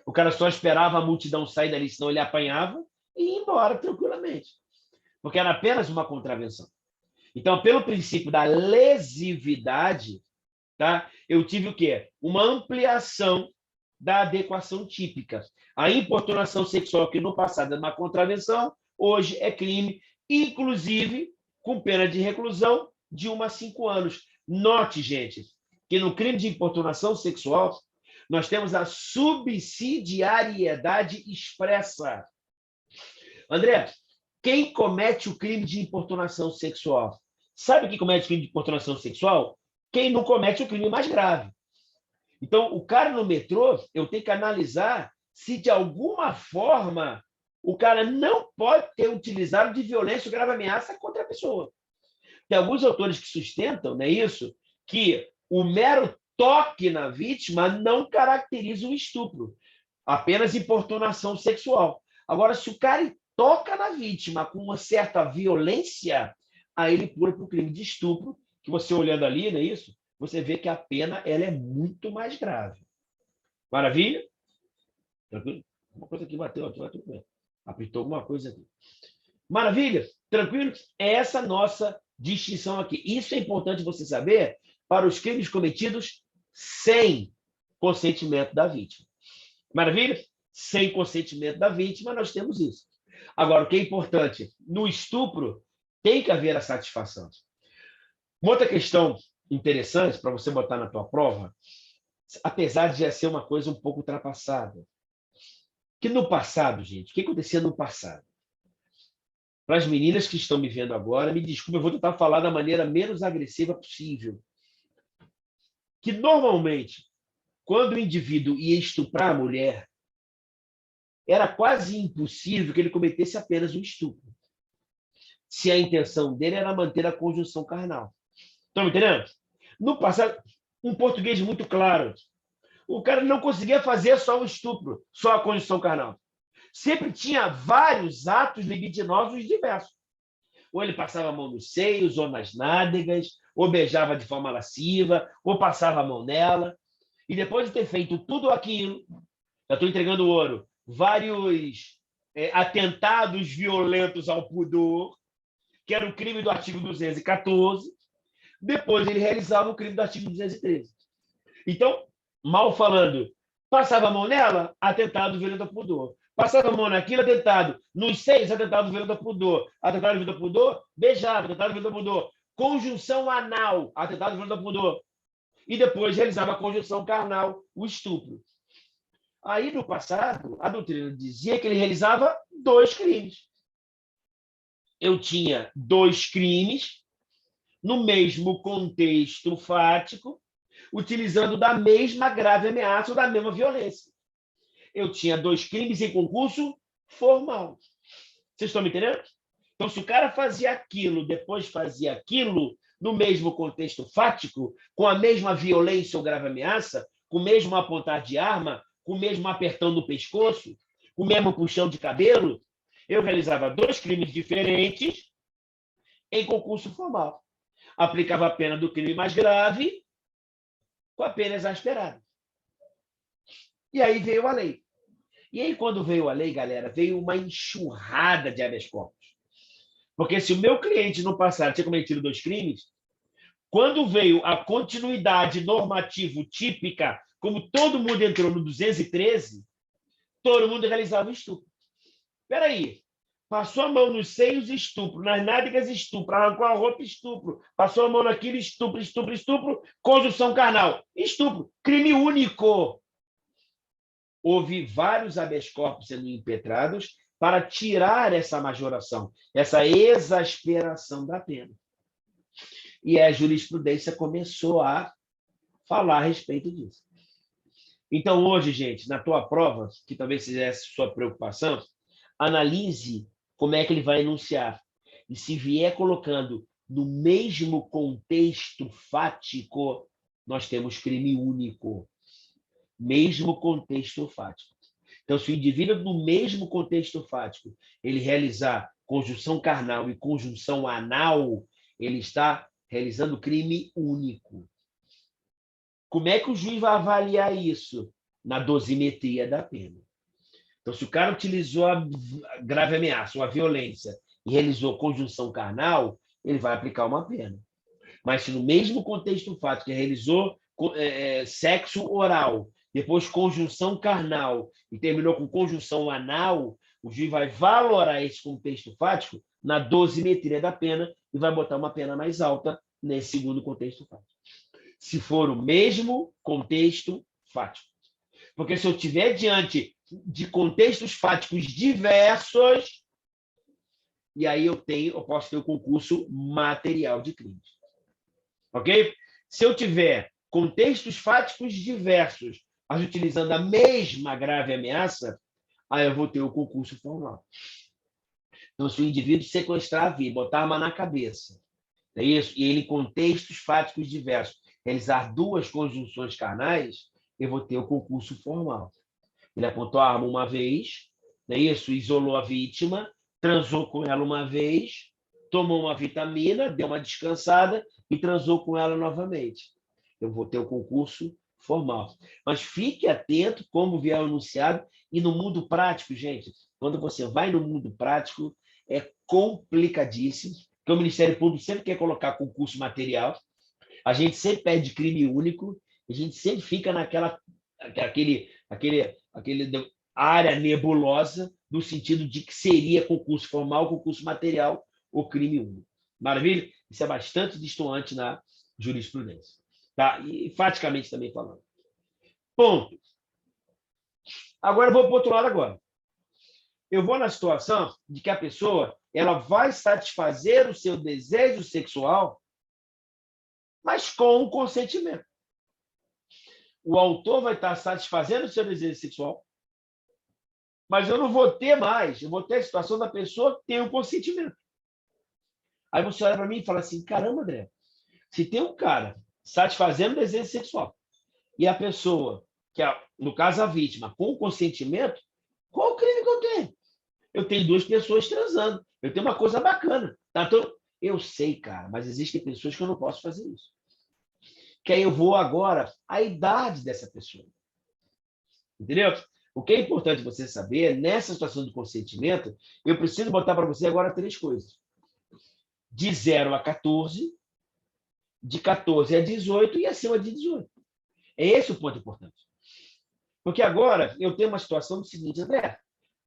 O cara só esperava a multidão sair dali, senão ele apanhava e ia embora tranquilamente, porque era apenas uma contravenção. Então, pelo princípio da lesividade, tá? Eu tive o quê? Uma ampliação da adequação típica. A importunação sexual, que no passado era uma contravenção, hoje é crime, inclusive com pena de reclusão de 1 a 5 anos. Note, gente, que no crime de importunação sexual, nós temos a subsidiariedade expressa. André, quem comete o crime de importunação sexual? Sabe quem comete o crime de importunação sexual? Quem não comete o crime mais grave. Então, o cara no metrô, eu tenho que analisar se, de alguma forma, o cara não pode ter utilizado de violência ou grave ameaça contra a pessoa. Tem alguns autores que sustentam, não é isso? Que o mero toque na vítima não caracteriza um estupro, apenas importunação sexual. Agora, se o cara toca na vítima com uma certa violência, aí ele pula para o crime de estupro, que você olhando ali, não é isso? Você vê que a pena ela é muito mais grave. Maravilha? Tranquilo? Uma coisa aqui bateu, aqui bateu bem. Apitou alguma coisa aqui. Maravilha? Tranquilo? É essa nossa distinção aqui. Isso é importante você saber para os crimes cometidos sem consentimento da vítima. Maravilha? Sem consentimento da vítima, nós temos isso. Agora, o que é importante? No estupro, tem que haver a satisfação. Uma outra questão interessante para você botar na tua prova, apesar de já ser uma coisa um pouco ultrapassada, que no passado, gente, o que acontecia no passado? Para as meninas que estão me vendo agora, me desculpe, eu vou tentar falar da maneira menos agressiva possível. Que normalmente, quando o indivíduo ia estuprar a mulher, era quase impossível que ele cometesse apenas um estupro, se a intenção dele era manter a conjunção carnal. Estão me entendendo? No passado, um português muito claro. O cara não conseguia fazer só o estupro, só a conjunção carnal. Sempre tinha vários atos libidinosos diversos. Ou ele passava a mão nos seios, ou nas nádegas, ou beijava de forma lasciva, ou passava a mão nela. E depois de ter feito tudo aquilo, já estou entregando ouro, vários atentados violentos ao pudor, que era o crime do artigo 214, depois ele realizava o crime do artigo 213. Então, mal falando, passava a mão nela, atentado violento ao pudor. Passava a mão naquilo, atentado. Nos seios, atentado violento ao pudor. Atentado violento ao pudor, beijava, atentado violento ao pudor. Conjunção anal, atentado violento ao pudor. E depois realizava a conjunção carnal, o estupro. Aí, no passado, a doutrina dizia que ele realizava 2 crimes. Eu tinha 2 crimes no mesmo contexto fático, utilizando da mesma grave ameaça ou da mesma violência. Eu tinha 2 crimes em concurso formal. Vocês estão me entendendo? Então, se o cara fazia aquilo, depois fazia aquilo, no mesmo contexto fático, com a mesma violência ou grave ameaça, com o mesmo apontar de arma, com o mesmo apertão no pescoço, com o mesmo puxão de cabelo, eu realizava 2 crimes diferentes em concurso formal. Aplicava a pena do crime mais grave com a pena exasperada. E aí veio a lei. E aí, quando veio a lei, galera, veio uma enxurrada de habeas corpus. Porque se o meu cliente no passado tinha cometido 2 crimes, quando veio a continuidade normativo típica, como todo mundo entrou no 213, todo mundo realizava o estupro. Espera aí, Passou a mão nos seios, estupro. Nas nádegas, estupro. Arrancou a roupa, estupro. Passou a mão naquilo, estupro, estupro, estupro. Conjunção carnal, estupro. Crime único. Houve vários habeas corpus sendo impetrados para tirar essa majoração, essa exasperação da pena. E a jurisprudência começou a falar a respeito disso. Então, hoje, gente, na tua prova, que talvez seja sua preocupação, analise como é que ele vai enunciar. E se vier colocando no mesmo contexto fático, nós temos crime único. Mesmo contexto fático. Então, se o indivíduo, no mesmo contexto fático, ele realizar conjunção carnal e conjunção anal, ele está realizando crime único. Como é que o juiz vai avaliar isso? Na dosimetria da pena. Então, se o cara utilizou a grave ameaça, ou a violência, e realizou conjunção carnal, ele vai aplicar uma pena. Mas se no mesmo contexto fático ele realizou sexo oral, depois conjunção carnal e terminou com conjunção anal, o juiz vai valorar esse contexto fático na dosimetria da pena e vai botar uma pena mais alta nesse segundo contexto fático. Se for o mesmo contexto fático. Porque se eu estiver diante de contextos fáticos diversos, e aí eu posso ter o concurso material de crimes. Ok? Se eu tiver contextos fáticos diversos, mas utilizando a mesma grave ameaça, aí eu vou ter o concurso formal. Então, se o indivíduo sequestrar a vida, botar a arma na cabeça, é isso? E ele, em contextos fáticos diversos, realizar duas conjunções carnais, eu vou ter o concurso formal. Ele apontou a arma uma vez, é isso? Isolou a vítima, transou com ela uma vez, tomou uma vitamina, deu uma descansada e transou com ela novamente. Eu vou ter o concurso formal. Mas fique atento como vier anunciado e no mundo prático, gente, quando você vai no mundo prático, é complicadíssimo, porque o Ministério Público sempre quer colocar concurso material, a gente sempre pede crime único, a gente sempre fica aquele área nebulosa, no sentido de que seria concurso formal, concurso material ou crime único. Maravilha? Isso é bastante distoante na jurisprudência. Tá? E enfaticamente também falando. Ponto. Agora eu vou para o outro lado agora. Eu vou na situação de que a pessoa ela vai satisfazer o seu desejo sexual, mas com o consentimento. O autor vai estar satisfazendo o seu desejo sexual, mas eu não vou ter mais, eu vou ter a situação da pessoa que tem o consentimento. Aí você olha para mim e fala assim, caramba, André, se tem um cara satisfazendo o desejo sexual e a pessoa, que é, no caso a vítima, com consentimento, qual o crime que eu tenho? Eu tenho duas pessoas transando, eu tenho uma coisa bacana. Tá? Então, eu sei, cara, mas existem pessoas que eu não posso fazer isso. Que aí eu vou agora à idade dessa pessoa. Entendeu? O que é importante você saber, nessa situação de consentimento, eu preciso botar para você agora três coisas. De 0 a 14, de 14 a 18 e acima de 18. É esse o ponto importante. Porque agora eu tenho uma situação do seguinte, André,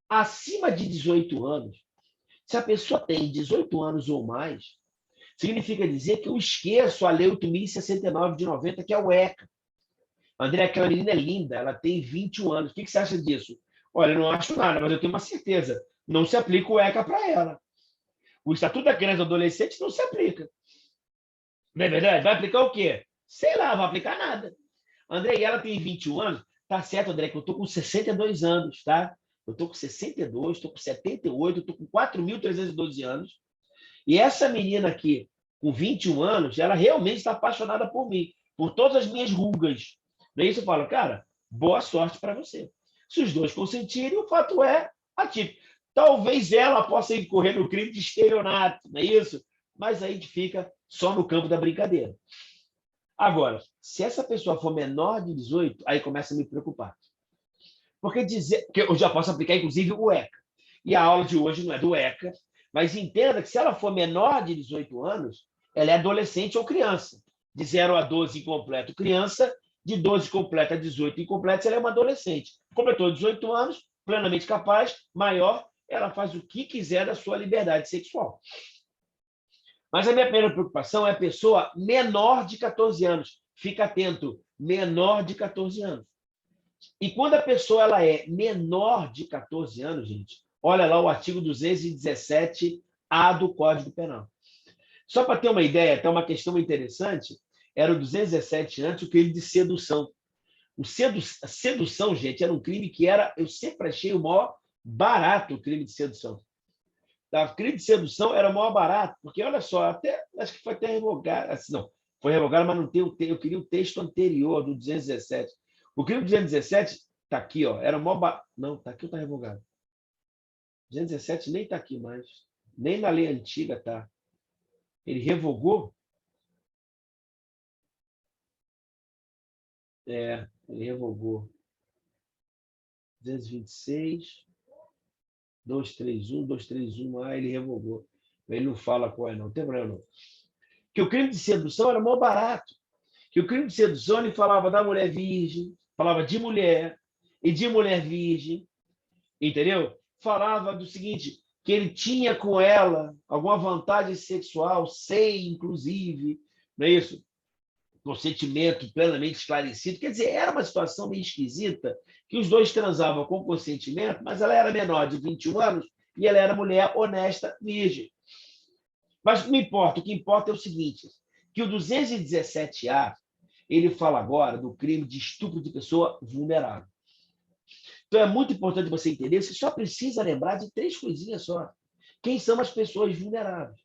acima de 18 anos, se a pessoa tem 18 anos ou mais, significa dizer que eu esqueço a Lei 8.069 de 90, que é o ECA. André, aquela menina é linda, ela tem 21 anos. O que você acha disso? Olha, eu não acho nada, mas eu tenho uma certeza. Não se aplica o ECA para ela. O Estatuto da Criança e do Adolescente não se aplica. Não é verdade? Vai aplicar o quê? Sei lá, vai aplicar nada. André, e ela tem 21 anos? Tá certo, André, que eu estou com 62 anos, tá? Eu estou com 62, estou com 78, estou com 4.312 anos. E essa menina aqui, com 21 anos, ela realmente está apaixonada por mim, por todas as minhas rugas. Daí você fala, cara, boa sorte para você. Se os dois consentirem, o fato é atípico. Talvez ela possa incorrer no crime de estelionato, não é isso? Mas aí a gente fica só no campo da brincadeira. Agora, se essa pessoa for menor de 18, aí começa a me preocupar. Porque eu já posso aplicar, inclusive, o ECA. E a aula de hoje não é do ECA, mas entenda que se ela for menor de 18 anos, ela é adolescente ou criança. De 0 a 12 incompleto, criança. De 12 completa a 18 incompleto, ela é uma adolescente. Completou 18 anos, plenamente capaz, maior, ela faz o que quiser da sua liberdade sexual. Mas a minha primeira preocupação é a pessoa menor de 14 anos. Fica atento, menor de 14 anos. E quando a pessoa ela é menor de 14 anos, gente, olha lá o artigo 217-A do Código Penal. Só para ter uma ideia, até uma questão interessante, era o 217 antes, o crime de sedução. A sedução, gente, era um crime que era, eu sempre achei o maior barato, o crime de sedução. O crime de sedução era o maior barato, porque olha só, até acho que foi até revogado, assim, não, foi revogado, mas não tem eu queria o texto anterior do 217. O crime de 217 está aqui, ó, era o maior barato. Não, está aqui ou está revogado? 217 nem está aqui mais, nem na lei antiga tá. Ele revogou? Ele revogou. 226, 231, 231A, ele revogou. Ele não fala qual é, não tem problema não. Que o crime de sedução era mó barato. Que o crime de sedução ele falava da mulher virgem, falava de mulher e de mulher virgem, entendeu? Falava do seguinte, que ele tinha com ela alguma vantagem sexual, sem, inclusive, não é isso? Consentimento plenamente esclarecido. Quer dizer, era uma situação meio esquisita, que os dois transavam com consentimento, mas ela era menor de 21 anos e ela era mulher honesta, virgem. Mas não importa, o que importa é o seguinte, que o 217A, ele fala agora do crime de estupro de pessoa vulnerável. Então é muito importante você entender, você só precisa lembrar de 3 coisinhas só. Quem são as pessoas vulneráveis?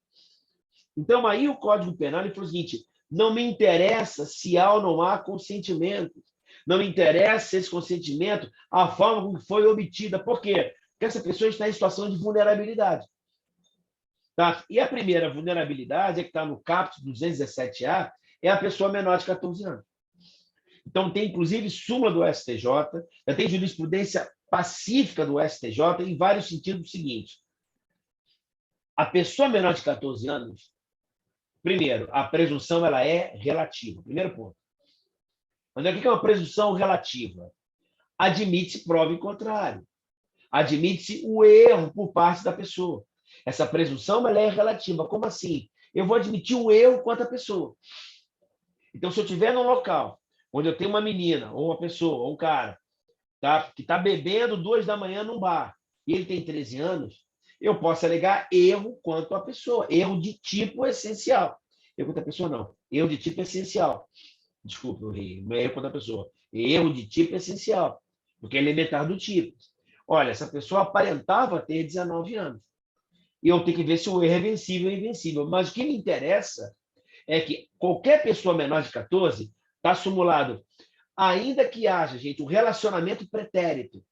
Então aí o Código Penal ele falou o seguinte, não me interessa se há ou não há consentimento. Não me interessa esse consentimento, a forma como foi obtida. Por quê? Porque essa pessoa está em situação de vulnerabilidade. Tá? E a primeira vulnerabilidade, é que está no caput 217A, é a pessoa menor de 14 anos. Então, tem, inclusive, súmula do STJ, já tem jurisprudência pacífica do STJ em vários sentidos. O seguinte, a pessoa menor de 14 anos, primeiro, a presunção ela é relativa. Primeiro ponto. Mas o que é uma presunção relativa? Admite-se prova em contrário. Admite-se o erro por parte da pessoa. Essa presunção ela é relativa. Como assim? Eu vou admitir um erro quanto à pessoa. Então, se eu estiver num local onde eu tenho uma menina, ou uma pessoa, ou um cara, tá, que está bebendo 2 da manhã num bar, e ele tem 13 anos, eu posso alegar erro quanto à pessoa, erro de tipo essencial. Erro quanto à pessoa, não. Erro de tipo essencial. Desculpa, eu errei. Não é erro quanto à pessoa. Erro de tipo essencial, porque é elementar do tipo. Olha, essa pessoa aparentava ter 19 anos. E eu tenho que ver se o erro é vencível ou invencível. Mas o que me interessa é que qualquer pessoa menor de 14 está simulado, ainda que haja, gente, um relacionamento pretérito,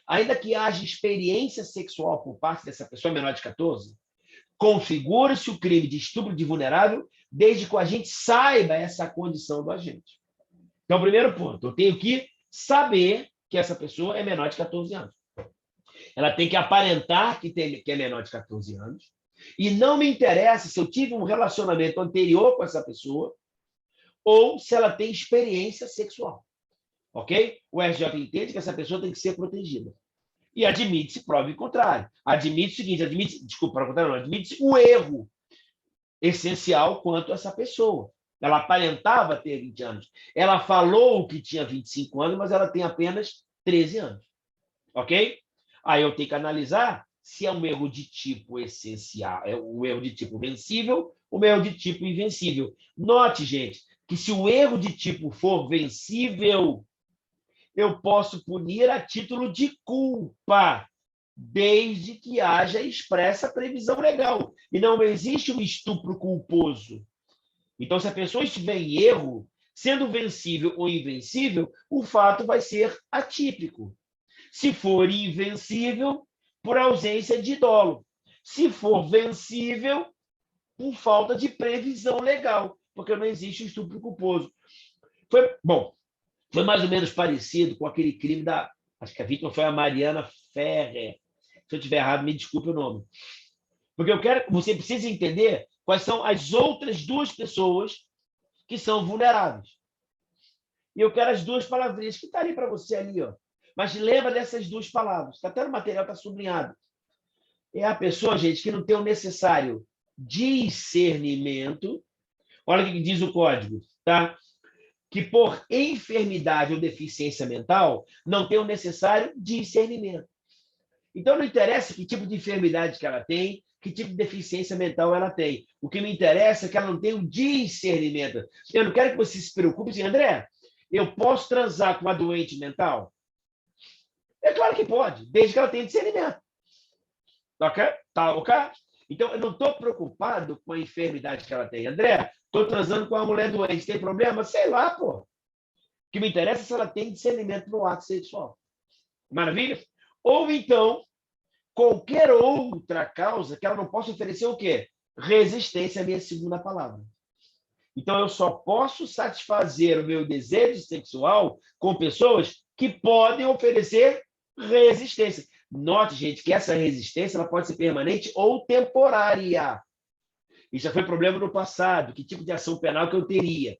ainda que haja experiência sexual por parte dessa pessoa menor de 14, configura-se o crime de estupro de vulnerável desde que a gente saiba essa condição do agente. Então, primeiro ponto, eu tenho que saber que essa pessoa é menor de 14 anos. Ela tem que aparentar que é menor de 14 anos. E não me interessa se eu tive um relacionamento anterior com essa pessoa ou se ela tem experiência sexual. Ok? O SJ entende que essa pessoa tem que ser protegida. E admite-se prova em contrário. Admite o seguinte, admite-se o erro essencial quanto a essa pessoa. Ela aparentava ter 20 anos. Ela falou que tinha 25 anos, mas ela tem apenas 13 anos. Ok? Aí eu tenho que analisar se é um erro de tipo essencial, é um erro de tipo vencível ou um erro de tipo invencível. Note, gente, que se o erro de tipo for vencível, eu posso punir a título de culpa, desde que haja expressa previsão legal. E não existe um estupro culposo. Então, se a pessoa estiver em erro, sendo vencível ou invencível, o fato vai ser atípico. Se for invencível, por ausência de dolo. Se for vencível, por falta de previsão legal, porque não existe o estupro culposo. Foi mais ou menos parecido com aquele crime da... Acho que a vítima foi a Mariana Ferrer. Se eu estiver errado, me desculpe o nome. Porque eu quero que você precise entender quais são as outras 2 pessoas que são vulneráveis. E eu quero as 2 palavrinhas que estão ali para você ali, ó. Mas lembra dessas 2 palavras. Está até no material, está sublinhado. É a pessoa, gente, que não tem o necessário discernimento. Olha o que diz o código, tá? Que por enfermidade ou deficiência mental não tem o necessário discernimento. Então, não interessa que tipo de enfermidade que ela tem, que tipo de deficiência mental ela tem. O que me interessa é que ela não tem o discernimento. Eu não quero que você se preocupe assim, André, eu posso transar com uma doente mental? É claro que pode, desde que ela tenha discernimento. Ok? Tá, ok? Então, eu não estou preocupado com a enfermidade que ela tem. André, estou transando com uma mulher doente, tem problema? Sei lá, pô. O que me interessa é se ela tem discernimento no ato sexual. Maravilha? Ou então, qualquer outra causa que ela não possa oferecer o quê? Resistência à minha segunda palavra. Então, eu só posso satisfazer o meu desejo sexual com pessoas que podem oferecer resistência. Note, gente, que essa resistência ela pode ser permanente ou temporária. Isso já foi problema no passado. Que tipo de ação penal que eu teria?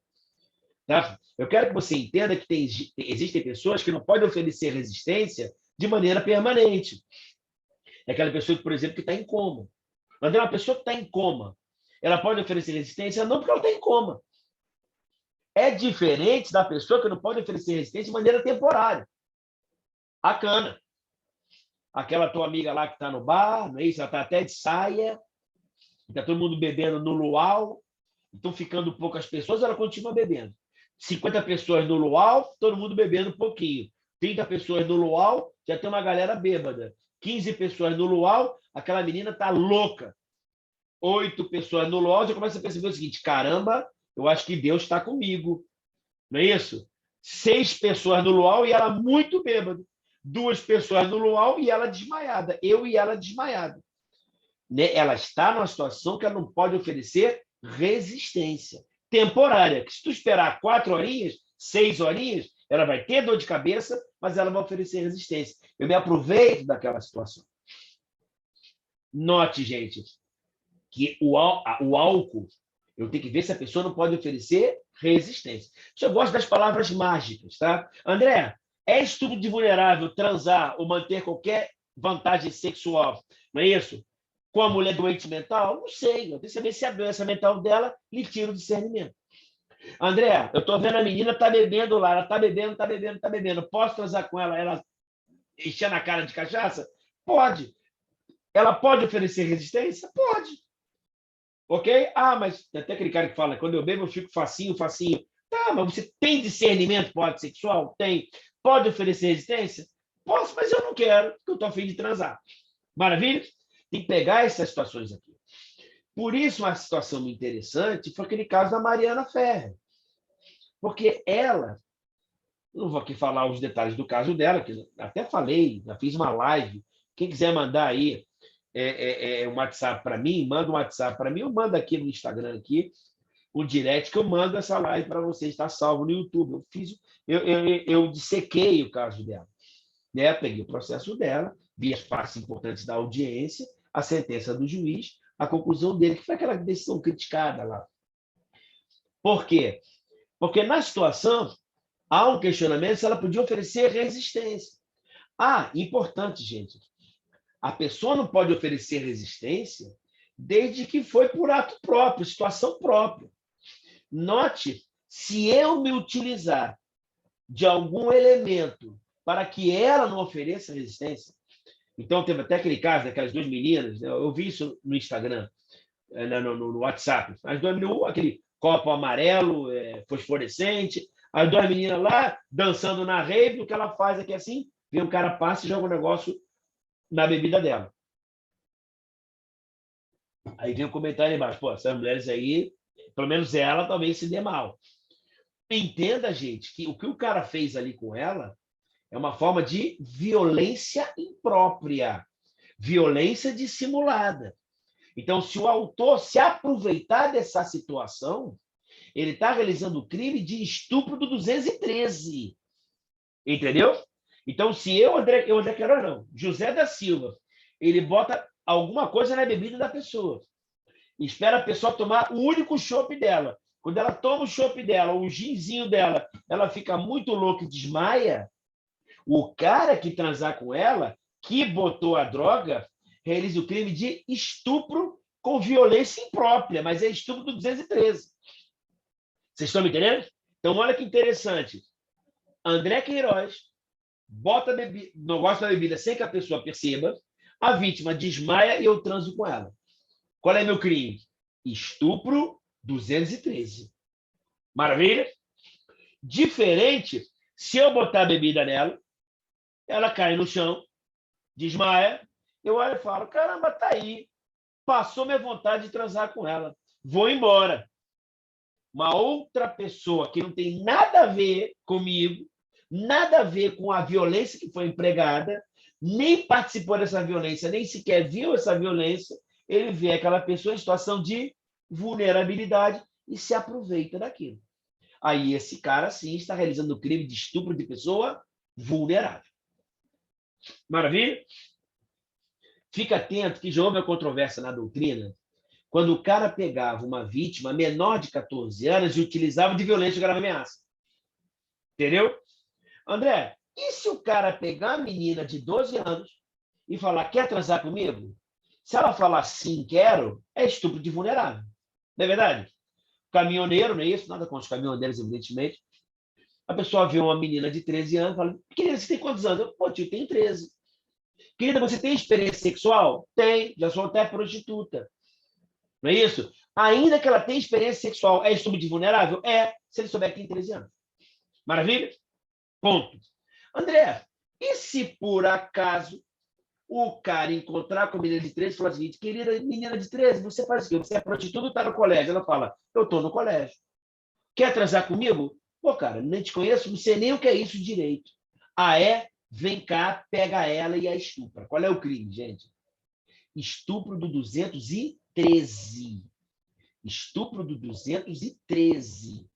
Tá? Eu quero que você entenda que existem pessoas que não podem oferecer resistência de maneira permanente. É aquela pessoa, por exemplo, que está em coma. Mas é uma pessoa que está em coma. Ela pode oferecer resistência? Não, porque ela está em coma. É diferente da pessoa que não pode oferecer resistência de maneira temporária. A cana. Aquela tua amiga lá que está no bar, não é isso? Ela está até de saia, está todo mundo bebendo no luau, estão ficando poucas pessoas, ela continua bebendo. 50 pessoas no luau, todo mundo bebendo um pouquinho. 30 pessoas no luau, já tem uma galera bêbada. 15 pessoas no luau, aquela menina está louca. 8 pessoas no luau, já começa a perceber o seguinte, caramba, eu acho que Deus está comigo. Não é isso? 6 pessoas no luau e ela muito bêbada. 2 pessoas no luau e ela desmaiada. Eu e ela desmaiada. Né? Ela está numa situação que ela não pode oferecer resistência temporária. Que se tu esperar 4 horinhas, 6 horinhas, ela vai ter dor de cabeça, mas ela vai oferecer resistência. Eu me aproveito daquela situação. Note, gente, que o álcool, eu tenho que ver se a pessoa não pode oferecer resistência. Eu gosto das palavras mágicas, tá? André, é estupro de vulnerável transar ou manter qualquer vantagem sexual, não é isso? Com a mulher doente mental? Não sei. Eu tenho que saber se a doença mental dela lhe tira o discernimento. André, eu estou vendo a menina tá bebendo lá, ela tá bebendo, tá bebendo, tá bebendo. Posso transar com ela? Ela enchendo a cara de cachaça? Pode. Ela pode oferecer resistência? Pode. Ok? Ah, mas tem até aquele cara que fala, quando eu bebo eu fico facinho, facinho. Tá, mas você tem discernimento para o ato sexual? Tem. Pode oferecer resistência? Posso, mas eu não quero, porque eu estou a fim de transar. Maravilha? Tem que pegar essas situações aqui. Por isso, uma situação interessante foi aquele caso da Mariana Ferrer. Porque ela, não vou aqui falar os detalhes do caso dela, que até falei, já fiz uma live. Quem quiser mandar aí um WhatsApp para mim, manda um WhatsApp para mim, eu mando aqui no Instagram, aqui, um direct, que eu mando essa live para você, está salvo no YouTube. Eu dissequei o caso dela. Né? Peguei o processo dela, vi as partes importantes da audiência, a sentença do juiz, a conclusão dele, que foi aquela decisão criticada lá. Por quê? Porque na situação há um questionamento se ela podia oferecer resistência. Ah, importante, gente, a pessoa não pode oferecer resistência desde que foi por ato próprio, situação própria. Note, se eu me utilizar de algum elemento para que ela não ofereça resistência, então teve até aquele caso daquelas 2 meninas, né? Eu vi isso no Instagram, no WhatsApp, as 2 meninas, aquele copo amarelo, fosforescente, as 2 meninas lá dançando na rave, o que ela faz aqui assim, vem um cara passa e joga um negócio na bebida dela. Aí vem um comentário embaixo, pô, essas mulheres aí, pelo menos ela talvez se dê mal. Entenda, gente, que o que o cara fez ali com ela é uma forma de violência imprópria, violência dissimulada. Então, se o autor se aproveitar dessa situação, ele está realizando o crime de estupro do 213. Entendeu? Então, se André Queiroz não, José da Silva, ele bota alguma coisa na bebida da pessoa, espera a pessoa tomar o único chopp dela. Quando ela toma o chopp dela, o ginzinho dela, ela fica muito louca e desmaia. O cara que transar com ela, que botou a droga, realiza o crime de estupro com violência imprópria, mas é estupro do 213. Vocês estão me entendendo? Então, olha que interessante. André Queiroz bota não gosta da bebida sem que a pessoa perceba, a vítima desmaia e eu transo com ela. Qual é meu crime? Estupro 213. Maravilha? Diferente, se eu botar a bebida nela, ela cai no chão, desmaia, eu olho e falo, caramba, tá aí. Passou minha vontade de transar com ela. Vou embora. Uma outra pessoa que não tem nada a ver comigo, nada a ver com a violência que foi empregada, nem participou dessa violência, nem sequer viu essa violência, ele vê aquela pessoa em situação de vulnerabilidade e se aproveita daquilo. Aí esse cara, sim, está realizando o crime de estupro de pessoa vulnerável. Maravilha? Fica atento que já houve a controvérsia na doutrina quando o cara pegava uma vítima menor de 14 anos e utilizava de violência grave ameaça. Entendeu? André, e se o cara pegar a menina de 12 anos e falar, quer transar comigo? Se ela falar sim, quero, é estupro de vulnerável. Não é verdade? Caminhoneiro, não é isso? Nada contra os caminhoneiros, evidentemente. A pessoa vê uma menina de 13 anos e fala, querida, você tem quantos anos? Pô, tio, tem 13. Querida, você tem experiência sexual? Tem, já sou até prostituta. Não é isso? Ainda que ela tenha experiência sexual, é estupro de vulnerável? É, se ele souber que tem 13 anos. Maravilha? Ponto. André, e se por acaso o cara encontrar com a menina de 13 e falar o seguinte, querida menina de 13, você faz o quê? Você é prostituta ou está no colégio? Ela fala, eu estou no colégio. Quer transar comigo? Pô, cara, nem te conheço, não sei nem o que é isso direito. Ah, é? Vem cá, pega ela e a estupra. Qual é o crime, gente? Estupro do 213. Estupro do 213.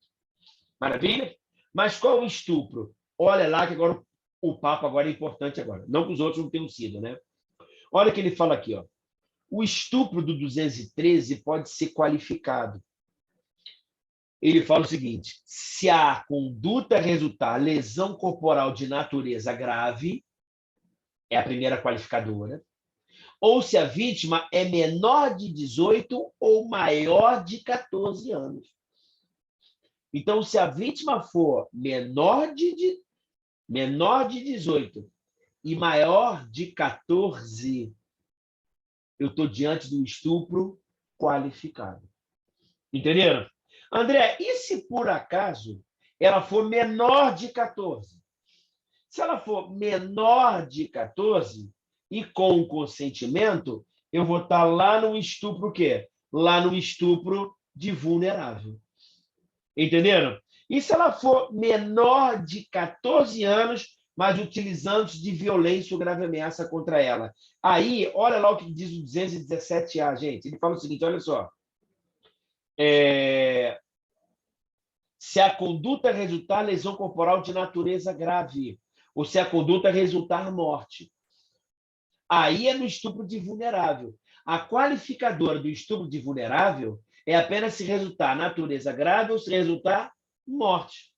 Maravilha? Mas qual o estupro? Olha lá que agora o papo agora é importante agora. Não que os outros não tenham sido, né? Olha o que ele fala aqui, ó. O estupro do 213 pode ser qualificado. Ele fala o seguinte, se a conduta resultar lesão corporal de natureza grave, é a primeira qualificadora, ou se a vítima é menor de 18 ou maior de 14 anos. Então, se a vítima for menor de 18 e maior de 14, eu estou diante do estupro qualificado. Entenderam? André, e se por acaso ela for menor de 14? Se ela for menor de 14 e com consentimento, eu vou estar lá no estupro o quê? Lá no estupro de vulnerável. Entenderam? E se ela for menor de 14 anos, mas utilizando de violência ou grave ameaça contra ela? Aí, olha lá o que diz o 217A, gente. Ele fala o seguinte, olha só. Se a conduta resultar lesão corporal de natureza grave, ou se a conduta resultar morte. Aí é no estupro de vulnerável. A qualificadora do estupro de vulnerável é apenas se resultar natureza grave ou se resultar morte.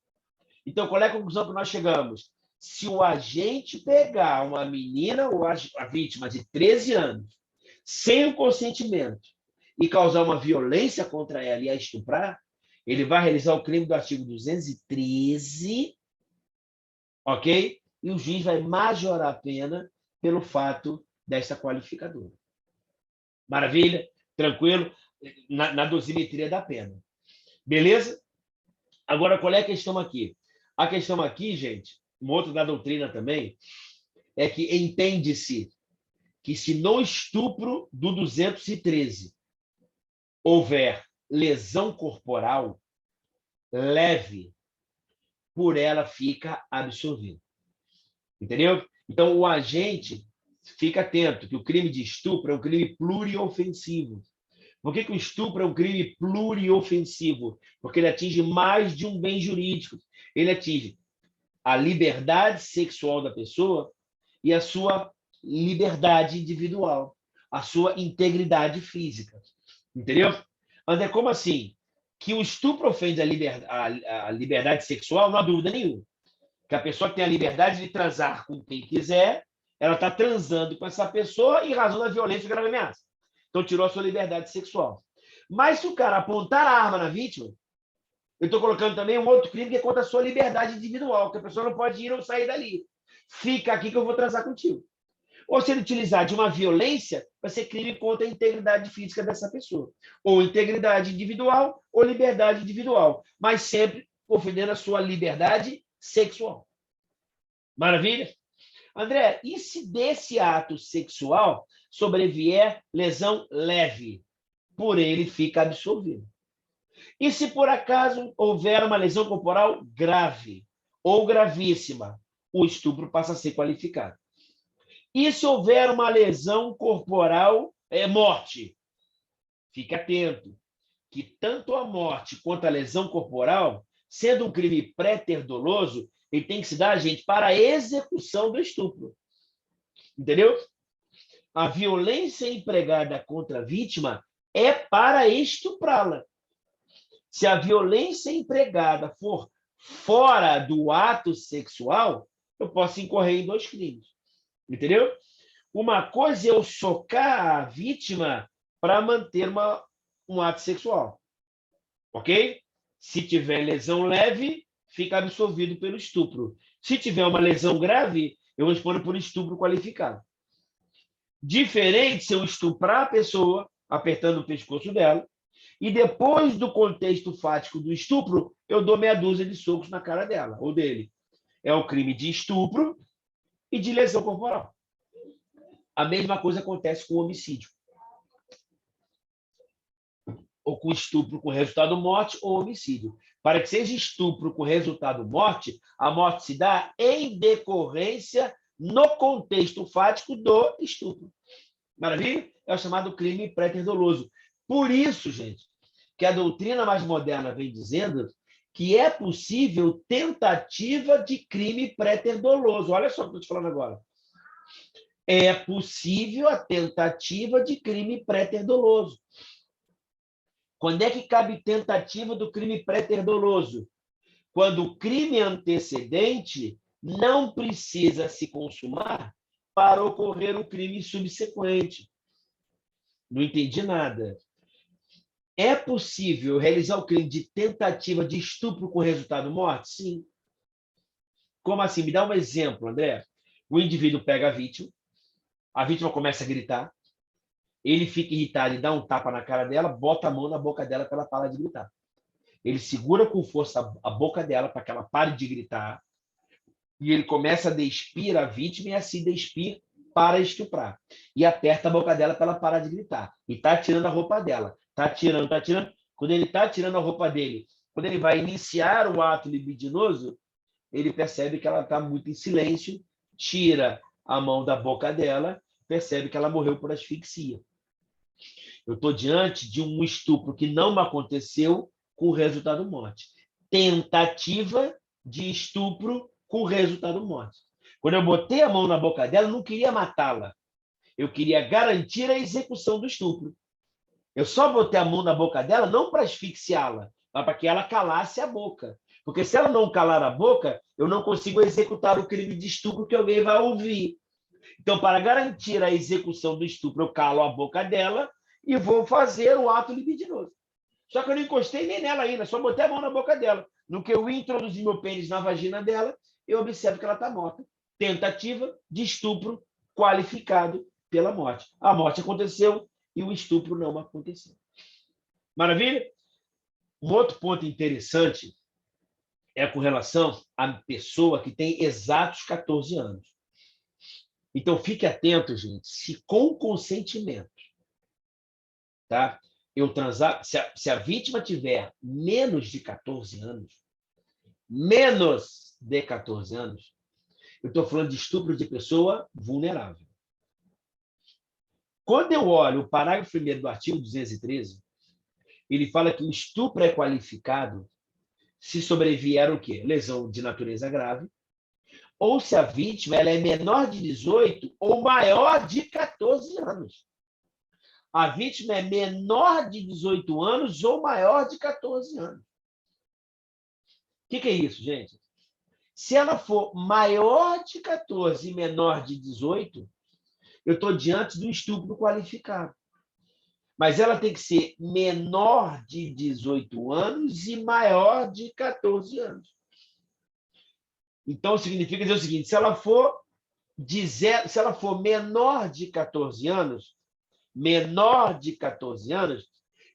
Então, qual é a conclusão que nós chegamos? Se o agente pegar uma menina ou a vítima de 13 anos, sem o consentimento, e causar uma violência contra ela e a estuprar, ele vai realizar o crime do artigo 213, ok? E o juiz vai majorar a pena pelo fato dessa qualificadora. Maravilha? Tranquilo? Na dosimetria da pena. Beleza? Agora, qual é a questão aqui? A questão aqui, gente, um outro da doutrina também, é que entende-se que se no estupro do 213 houver lesão corporal leve, por ela fica absolvido. Entendeu? Então, o agente fica atento que o crime de estupro é um crime pluriofensivo. Por que o estupro é um crime pluriofensivo? Porque ele atinge mais de um bem jurídico. Ele atinge a liberdade sexual da pessoa e a sua liberdade individual, a sua integridade física. Entendeu? André, como assim? Que o estupro ofende a liberdade sexual, não há dúvida nenhuma. Que a pessoa tem a liberdade de transar com quem quiser Ela está transando com essa pessoa em razão da violência ou grave ameaça. Então, tirou a sua liberdade sexual. Mas se o cara apontar a arma na vítima, eu estou colocando também um outro crime que é contra a sua liberdade individual, que a pessoa não pode ir ou sair dali. Fica aqui que eu vou transar contigo. Ou se ele utilizar de uma violência, vai ser crime contra a integridade física dessa pessoa. Ou integridade individual ou liberdade individual. Mas sempre ofendendo a sua liberdade sexual. Maravilha? André, e se desse ato sexual sobrevier lesão leve? Por ele fica absolvido. E se por acaso houver uma lesão corporal grave ou gravíssima, o estupro passa a ser qualificado. E se houver uma lesão corporal, morte? Fique atento, que tanto a morte quanto a lesão corporal, sendo um crime pré-ter-doloso, ele tem que se dar, gente, para a execução do estupro. Entendeu? A violência empregada contra a vítima é para estuprá-la. Se a violência empregada for fora do ato sexual, eu posso incorrer em 2 crimes. Entendeu? Uma coisa é eu chocar a vítima para manter um ato sexual. Ok? Se tiver lesão leve, fica absolvido pelo estupro. Se tiver uma lesão grave, eu respondo por estupro qualificado. Diferente se eu estuprar a pessoa, apertando o pescoço dela, e depois do contexto fático do estupro, eu dou meia dúzia de socos na cara dela ou dele. É o crime de estupro e de lesão corporal. A mesma coisa acontece com o homicídio. Ou com estupro com resultado morte ou homicídio. Para que seja estupro com resultado morte, a morte se dá em decorrência no contexto fático do estupro. Maravilha? É o chamado crime pré-ter-doloso. Por isso, gente, que a doutrina mais moderna vem dizendo que é possível tentativa de crime pré-ter-doloso. Olha só o que eu estou te falando agora. É possível a tentativa de crime pré-ter-doloso. Quando é que cabe tentativa do crime pré-ter-doloso? Quando o crime antecedente não precisa se consumar para ocorrer o crime subsequente. Não entendi nada. É possível realizar o crime de tentativa de estupro com resultado morte? Sim. Como assim? Me dá um exemplo, André. O indivíduo pega a vítima começa a gritar, ele fica irritado e dá um tapa na cara dela, bota a mão na boca dela para ela parar de gritar. Ele segura com força a boca dela para que ela pare de gritar e ele começa a despir a vítima e assim despir para estuprar. E aperta a boca dela para ela parar de gritar. E está tirando a roupa dela. Está tirando. Quando ele está tirando a roupa dele, quando ele vai iniciar o ato libidinoso, ele percebe que ela está muito em silêncio, tira a mão da boca dela, percebe que ela morreu por asfixia. Eu estou diante de um estupro que não aconteceu com resultado morte. Tentativa de estupro com resultado morte. Quando eu botei a mão na boca dela, eu não queria matá-la. Eu queria garantir a execução do estupro. Eu só botei a mão na boca dela não para asfixiá-la, mas para que ela calasse a boca. Porque se ela não calar a boca, eu não consigo executar o crime de estupro que alguém vai ouvir. Então, para garantir a execução do estupro, eu calo a boca dela e vou fazer o ato libidinoso. Só que eu não encostei nem nela ainda, só botei a mão na boca dela. No que eu introduzi meu pênis na vagina dela, eu observo que ela está morta. Tentativa de estupro qualificado pela morte. A morte aconteceu e o estupro não aconteceu. Maravilha? Um outro ponto interessante é com relação à pessoa que tem exatos 14 anos. Então, fique atento, gente, se com consentimento, tá? Eu transar, se a vítima tiver menos de 14 anos, eu estou falando de estupro de pessoa vulnerável. Quando eu olho o parágrafo 1º do artigo 213, ele fala que o estupro é qualificado se sobrevier o quê? Lesão de natureza grave, ou se a vítima ela é menor de 18 ou maior de 14 anos. A vítima é menor de 18 anos ou maior de 14 anos. O que é isso, gente? Se ela for maior de 14 e menor de 18, eu estou diante do estupro qualificado. Mas ela tem que ser menor de 18 anos e maior de 14 anos. Então, significa dizer o seguinte, se ela for menor de 14 anos,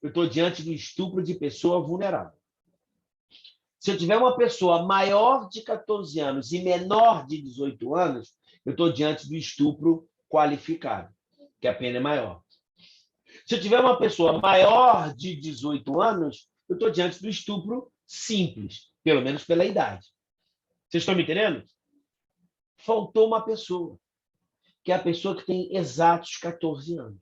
eu estou diante do estupro de pessoa vulnerável. Se eu tiver uma pessoa maior de 14 anos e menor de 18 anos, eu estou diante do estupro qualificado, que a pena é maior. Se eu tiver uma pessoa maior de 18 anos, eu estou diante do estupro simples, pelo menos pela idade. Vocês estão me entendendo? Faltou uma pessoa, que é a pessoa que tem exatos 14 anos.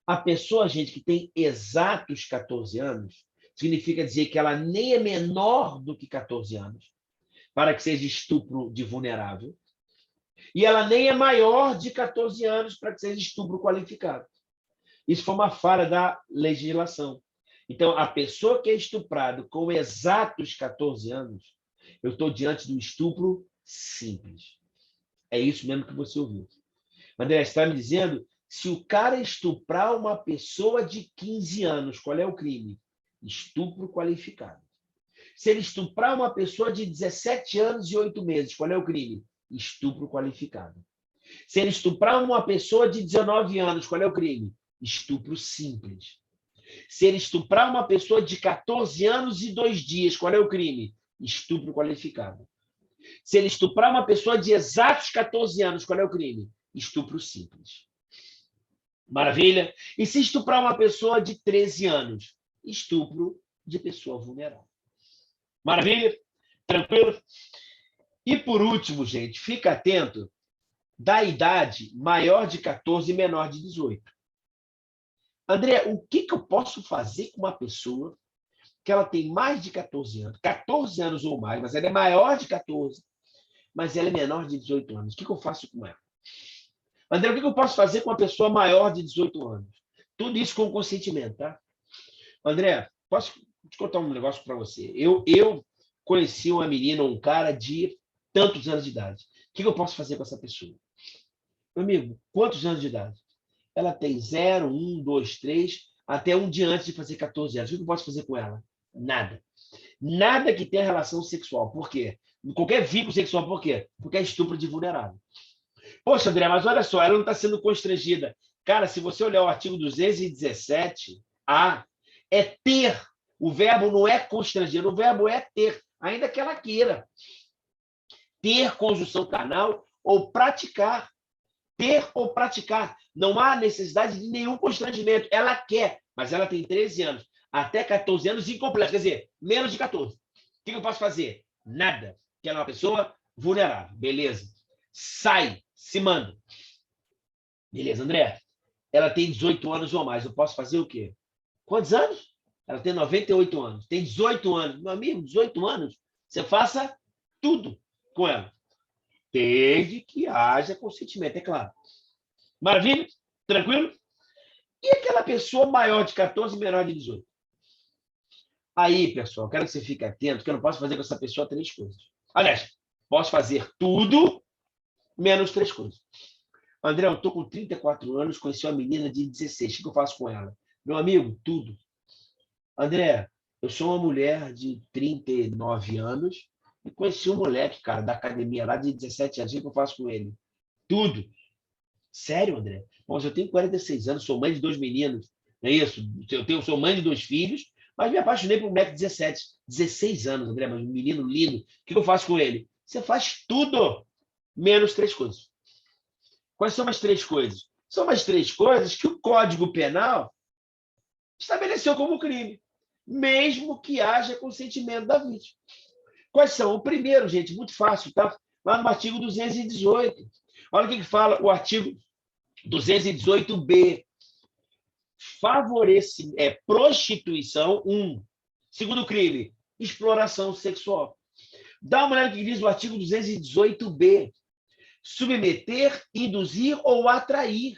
A pessoa, gente, que tem exatos 14 anos, significa dizer que ela nem é menor do que 14 anos, para que seja estupro de vulnerável, e ela nem é maior de 14 anos para que seja estupro qualificado. Isso foi uma falha da legislação. Então, a pessoa que é estuprada com exatos 14 anos, eu estou diante do estupro simples. É isso mesmo que você ouviu. André, você está me dizendo, se o cara estuprar uma pessoa de 15 anos, qual é o crime? Estupro qualificado. Se ele estuprar uma pessoa de 17 anos e 8 meses, qual é o crime? Estupro qualificado. Se ele estuprar uma pessoa de 19 anos, qual é o crime? Estupro simples. Se ele estuprar uma pessoa de 14 anos e 2 dias, qual é o crime? Estupro qualificado. Se ele estuprar uma pessoa de exatos 14 anos, qual é o crime? Estupro simples. Maravilha? E se estuprar uma pessoa de 13 anos? Estupro de pessoa vulnerável. Maravilha? Tranquilo? E por último, gente, fica atento da idade maior de 14 e menor de 18. André, o que eu posso fazer com uma pessoa que ela tem mais de 14 anos ou mais, mas ela é maior de 14, mas ela é menor de 18 anos? O que eu faço com ela? André, o que eu posso fazer com uma pessoa maior de 18 anos? Tudo isso com consentimento, tá? André, posso te contar um negócio para você? Eu conheci uma menina, um cara de tantos anos de idade. O que eu posso fazer com essa pessoa? Meu amigo, quantos anos de idade? Ela tem 0, 1, 2, 3, até um dia antes de fazer 14 anos. O que eu posso fazer com ela? Nada. Nada que tenha relação sexual. Por quê? Qualquer vínculo sexual, por quê? Porque é estupro de vulnerável. Poxa, André, mas olha só, ela não está sendo constrangida. Cara, se você olhar o artigo 217A, é ter. O verbo não é constranger, o verbo é ter, ainda que ela queira. Ter conjunção carnal ou praticar. Ter ou praticar. Não há necessidade de nenhum constrangimento. Ela quer, mas ela tem 13 anos. Até 14 anos incompleto, quer dizer, menos de 14. O que eu posso fazer? Nada. Que ela é uma pessoa vulnerável. Beleza. Sai, se manda. Beleza, André. Ela tem 18 anos ou mais. Eu posso fazer o quê? Quantos anos? Ela tem 98 anos. Tem 18 anos. Meu amigo, 18 anos. Você faça tudo com ela. Desde que haja consentimento, é claro. Maravilha? Tranquilo? E aquela pessoa maior de 14 e menor de 18? Aí, pessoal, quero que você fique atento, que eu não posso fazer com essa pessoa 3 coisas. Aliás, posso fazer tudo menos 3 coisas. André, eu estou com 34 anos, conheci uma menina de 16. O que eu faço com ela? Meu amigo, tudo. André, eu sou uma mulher de 39 anos e conheci um moleque, cara, da academia lá de 17 anos. O que eu faço com ele? Tudo. Sério, André? Bom, eu tenho 46 anos, sou mãe de 2 meninos. Não é isso? Sou mãe de 2 filhos, mas me apaixonei por um moleque de 17, 16 anos, André, mas um menino lindo. O que eu faço com ele? Você faz tudo, menos 3 coisas. Quais são as 3 coisas? São as 3 coisas que o Código Penal estabeleceu como crime, mesmo que haja consentimento da vítima. Quais são? O primeiro, gente, muito fácil, tá? Lá no artigo 218. Olha o que fala o artigo 218B. Prostituição, 1. Segundo crime, exploração sexual. Dá uma olhada no que diz o artigo 218B. Submeter, induzir ou atrair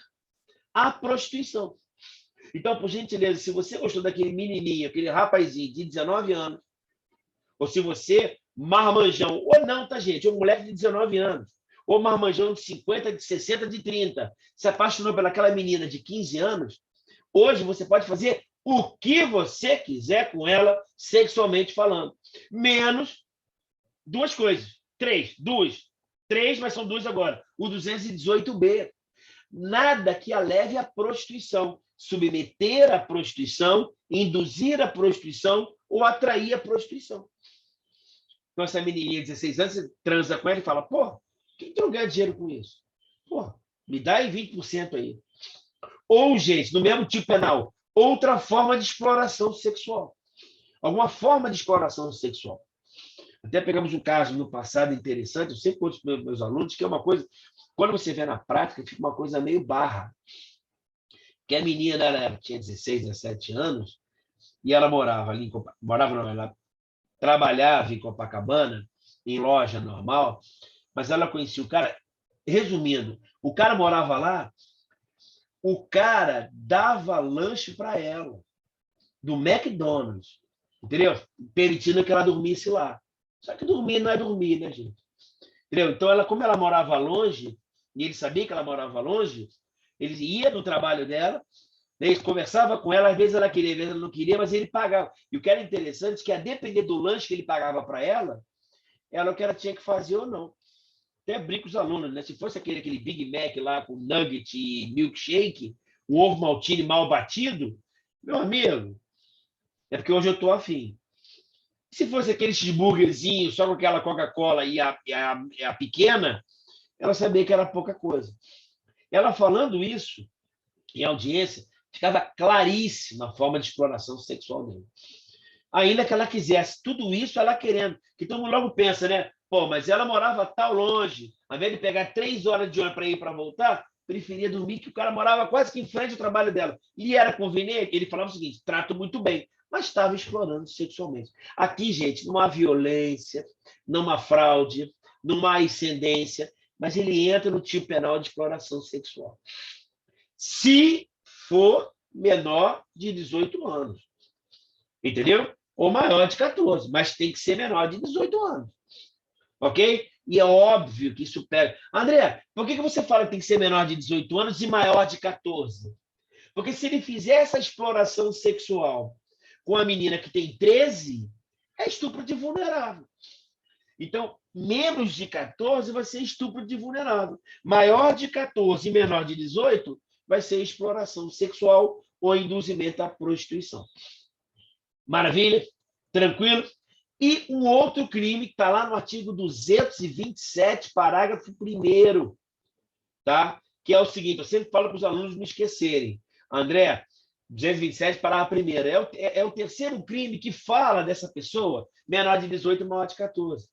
à prostituição. Então, por gentileza, se você gostou daquele menininho, aquele rapazinho de 19 anos, ou se você marmanjão, ou não, tá, gente? Um moleque de 19 anos, ou marmanjão de 50, de 60, de 30, se apaixonou pelaquela menina de 15 anos, hoje você pode fazer o que você quiser com ela, sexualmente falando. Menos duas coisas. Três, mas são duas agora. O 218B. Nada que a leve à prostituição. Submeter à prostituição, induzir à prostituição ou atrair à prostituição. Então, essa menininha de 16 anos, você transa com ela e fala, pô, quem que não ganha dinheiro com isso? Pô, me dá aí 20% aí. Ou, gente, no mesmo tipo penal, outra forma de exploração sexual. Alguma forma de exploração sexual. Até pegamos um caso no passado interessante, eu sempre conto para os meus alunos, que é uma coisa, quando você vê na prática, fica uma coisa meio barra. Que a menina ela tinha 16, 17 anos, e ela morava ali, morava não, ela trabalhava em Copacabana, em loja normal, mas ela conhecia o cara. Resumindo, o cara morava lá, o cara dava lanche para ela, do McDonald's, entendeu? Permitindo que ela dormisse lá. Só que dormir não é dormir, né, gente? Entendeu? Então, ela, como ela morava longe, e ele sabia que ela morava longe, ele ia no trabalho dela, né, ele conversava com ela, às vezes ela queria, às vezes ela não queria, mas ele pagava. E o que era interessante é que, a depender do lanche que ele pagava para ela o que ela tinha que fazer ou não. Até brinco com os alunos, né? Se fosse aquele Big Mac lá com nugget e milkshake, um ovo maltine mal batido, meu amigo, é porque hoje eu estou afim. Se fosse aquele cheeseburgerzinho só com aquela Coca-Cola e a pequena, ela sabia que era pouca coisa. Ela falando isso em audiência, ficava claríssima a forma de exploração sexual dele. Ainda que ela quisesse tudo isso, ela querendo. Que todo mundo logo pensa, né? Pô, mas ela morava tal longe. Ao invés de pegar 3 horas de ônibus para ir para voltar, preferia dormir, que o cara morava quase que em frente ao trabalho dela. E era conveniente. Ele falava o seguinte: trato muito bem, mas estava explorando sexualmente. Aqui, gente, não há violência, não há fraude, não há ascendência, mas ele entra no tipo penal de exploração sexual. Se for menor de 18 anos. Entendeu? Ou maior de 14, mas tem que ser menor de 18 anos. Ok? E é óbvio que isso pega. André, por que você fala que tem que ser menor de 18 anos e maior de 14? Porque se ele fizer essa exploração sexual com a menina que tem 13, é estupro de vulnerável. Então, menos de 14 vai ser estupro de vulnerável. Maior de 14 e menor de 18 vai ser exploração sexual ou induzimento à prostituição. Maravilha? Tranquilo? E um outro crime que está lá no artigo 227, parágrafo 1º, tá? Que é o seguinte, eu sempre falo para os alunos não esquecerem. André, 227, parágrafo 1º, é o terceiro crime que fala dessa pessoa, menor de 18 e maior de 14.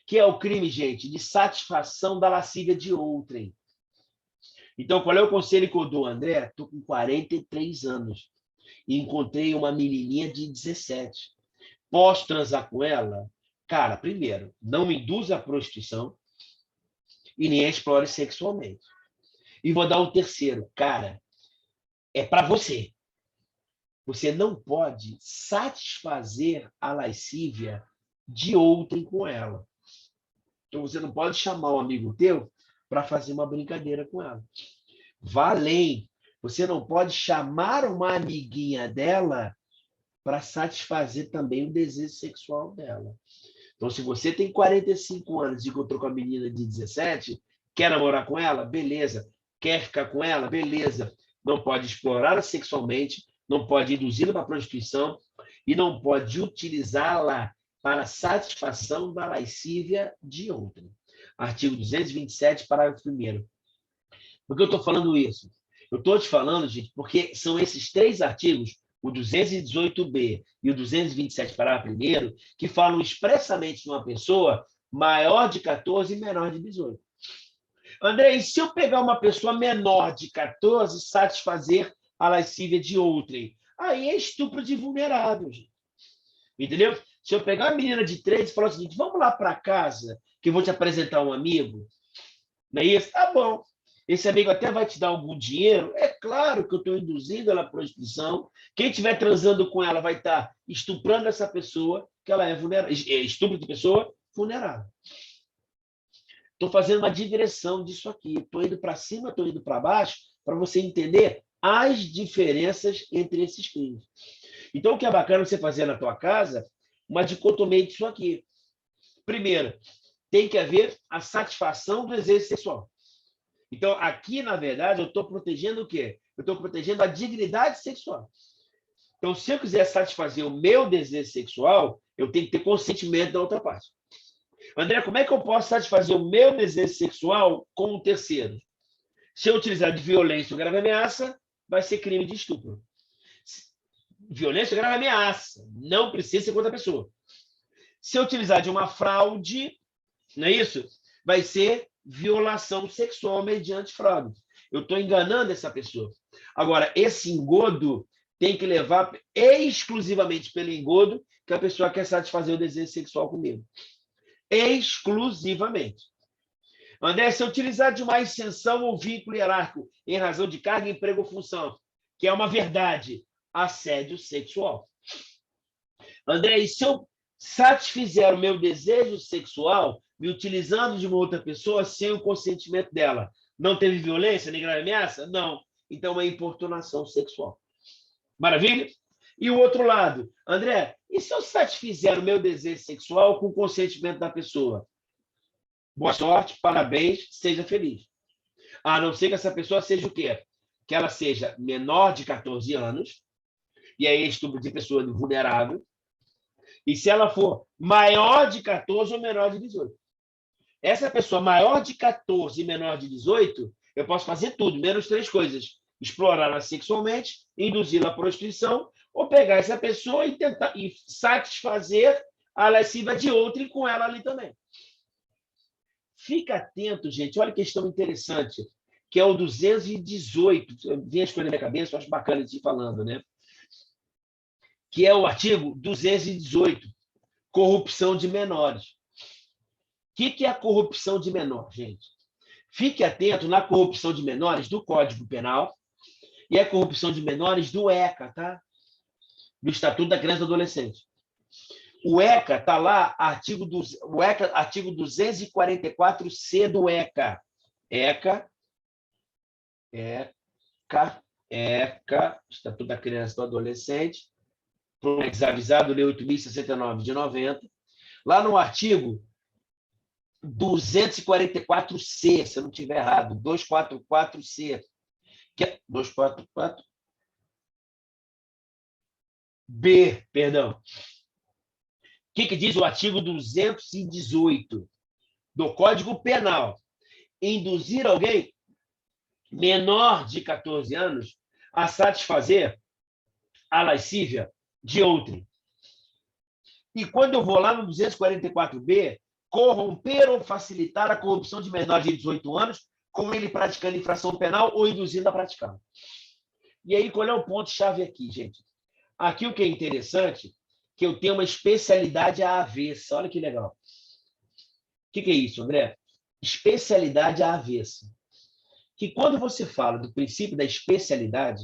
Que é o crime, gente, de satisfação da lascívia de outrem. Então, qual é o conselho que eu dou, André? Estou com 43 anos e encontrei uma menininha de 17. Posso transar com ela? Cara, primeiro, não me induza à prostituição e nem a explore sexualmente. E vou dar um terceiro. Cara, é para você. Você não pode satisfazer a lascívia de outrem com ela. Então, você não pode chamar um amigo teu para fazer uma brincadeira com ela. Vá além. Você não pode chamar uma amiguinha dela para satisfazer também o desejo sexual dela. Então, se você tem 45 anos e encontrou com a menina de 17, quer namorar com ela? Beleza. Quer ficar com ela? Beleza. Não pode explorá-la sexualmente, não pode induzi-la para a prostituição e não pode utilizá-la para satisfação da lascívia de outrem. Artigo 227, parágrafo 1º. Por que eu estou falando isso? Eu estou te falando, gente, porque são esses três artigos, o 218B e o 227, parágrafo 1º, que falam expressamente de uma pessoa maior de 14 e menor de 18. André, e se eu pegar uma pessoa menor de 14 e satisfazer a lascívia de outrem? Aí é estupro de vulnerável, gente. Entendeu? Se eu pegar uma menina de 13 e falar o seguinte, vamos lá para casa, que eu vou te apresentar um amigo, não é isso? Tá bom. Esse amigo até vai te dar algum dinheiro. É claro que eu estou induzindo ela à prostituição. Quem estiver transando com ela vai estar estuprando essa pessoa que ela é vulnerável. Estupro de pessoa vulnerável. Estou fazendo uma digressão disso aqui. Estou indo para cima, estou indo para baixo, para você entender as diferenças entre esses crimes. Então, o que é bacana você fazer na tua casa, uma dicotomia disso aqui. Primeiro, tem que haver a satisfação do desejo sexual. Então, aqui, na verdade, eu estou protegendo o quê? Eu estou protegendo a dignidade sexual. Então, se eu quiser satisfazer o meu desejo sexual, eu tenho que ter consentimento da outra parte. André, como é que eu posso satisfazer o meu desejo sexual com o terceiro? Se eu utilizar de violência ou grave ameaça, vai ser crime de estupro. Violência ou grave ameaça. Não precisa ser contra a pessoa. Se eu utilizar de uma fraude, não é isso? Vai ser violação sexual mediante fraude. Eu estou enganando essa pessoa. Agora, esse engodo tem que levar exclusivamente pelo engodo que a pessoa quer satisfazer o desejo sexual comigo. Exclusivamente. André, se eu utilizar de uma extensão ou vínculo hierárquico em razão de carga, emprego ou função, que é uma verdade, assédio sexual. André, e se eu satisfizer o meu desejo sexual me utilizando de uma outra pessoa sem o consentimento dela, não teve violência nem grave ameaça? Não. Então, é importunação sexual. Maravilha? E o outro lado, André, e se eu satisfizer o meu desejo sexual com o consentimento da pessoa? Boa sorte, parabéns, seja feliz. A não ser que essa pessoa seja o quê? Que ela seja menor de 14 anos, e aí é estupro de pessoa vulnerável, e se ela for maior de 14 ou menor de 18. Essa pessoa maior de 14 e menor de 18, eu posso fazer tudo, menos 3 coisas. Explorá-la sexualmente, induzi-la à prostituição, ou pegar essa pessoa e tentar satisfazer a lasciva de outra e com ela ali também. Fica atento, gente. Olha que questão interessante, que é o 218. Vem as coisas na minha cabeça, eu acho bacana de ir falando, né? Que é o artigo 218, corrupção de menores. O que é a corrupção de menor, gente? Fique atento na corrupção de menores do Código Penal e a corrupção de menores do ECA, tá? Do Estatuto da Criança e do Adolescente. O ECA está lá, artigo 244C do ECA. ECA, Estatuto da Criança e do Adolescente, desavisado, Lei 8.069 de 90. Lá no artigo 244C, se eu não estiver errado, 244C, que é 244B, perdão. O que diz o artigo 218 do Código Penal? Induzir alguém menor de 14 anos a satisfazer a lascívia de outrem. E quando eu vou lá no 244B, corromper ou facilitar a corrupção de menor de 18 anos, com ele praticando infração penal ou induzindo a praticá-la. E aí, qual é o ponto-chave aqui, gente? Aqui o que é interessante, que eu tenho uma especialidade à avessa. Olha que legal. O que é isso, André? Especialidade à avessa. Que quando você fala do princípio da especialidade,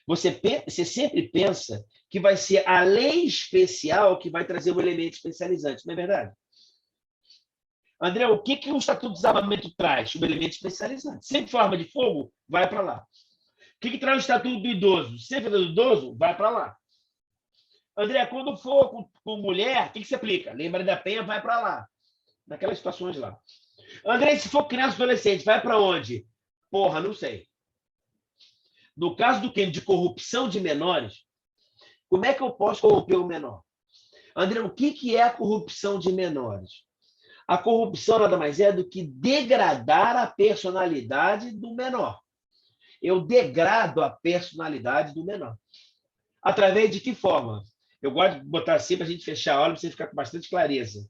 você sempre pensa que vai ser a lei especial que vai trazer um elemento especializante, não é verdade? André, o que o Estatuto do Desarmamento traz? Um elemento especializante. Sempre for arma de fogo, vai para lá. O que traz o Estatuto do Idoso? Sempre do idoso, vai para lá. André, quando for com mulher, o que se aplica? Lembra da Penha, vai para lá. Naquelas situações lá. André, se for criança e adolescente, vai para onde? Porra, não sei. No caso do crime de corrupção de menores, como é que eu posso corromper o menor? André, o que é a corrupção de menores? A corrupção nada mais é do que degradar a personalidade do menor. Eu degrado a personalidade do menor. Através de que forma? Eu gosto de botar assim para a gente fechar a aula, para você ficar com bastante clareza.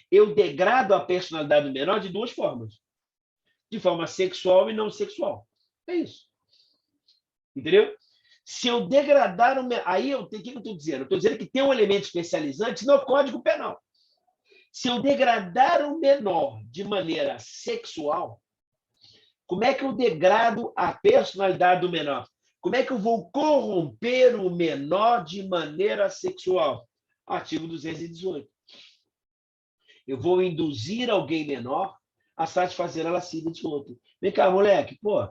Eu degrado a personalidade do menor de 2 formas. De forma sexual e não sexual. É isso. Entendeu? Se eu degradar o menor... Aí o que eu estou dizendo? Eu estou dizendo que tem um elemento especializante no Código Penal. Se eu degradar o menor de maneira sexual, como é que eu degrado a personalidade do menor? Como é que eu vou corromper o menor de maneira sexual? Artigo 218. Eu vou induzir alguém menor a satisfazer a lascívia de outro. Vem cá, moleque, pô,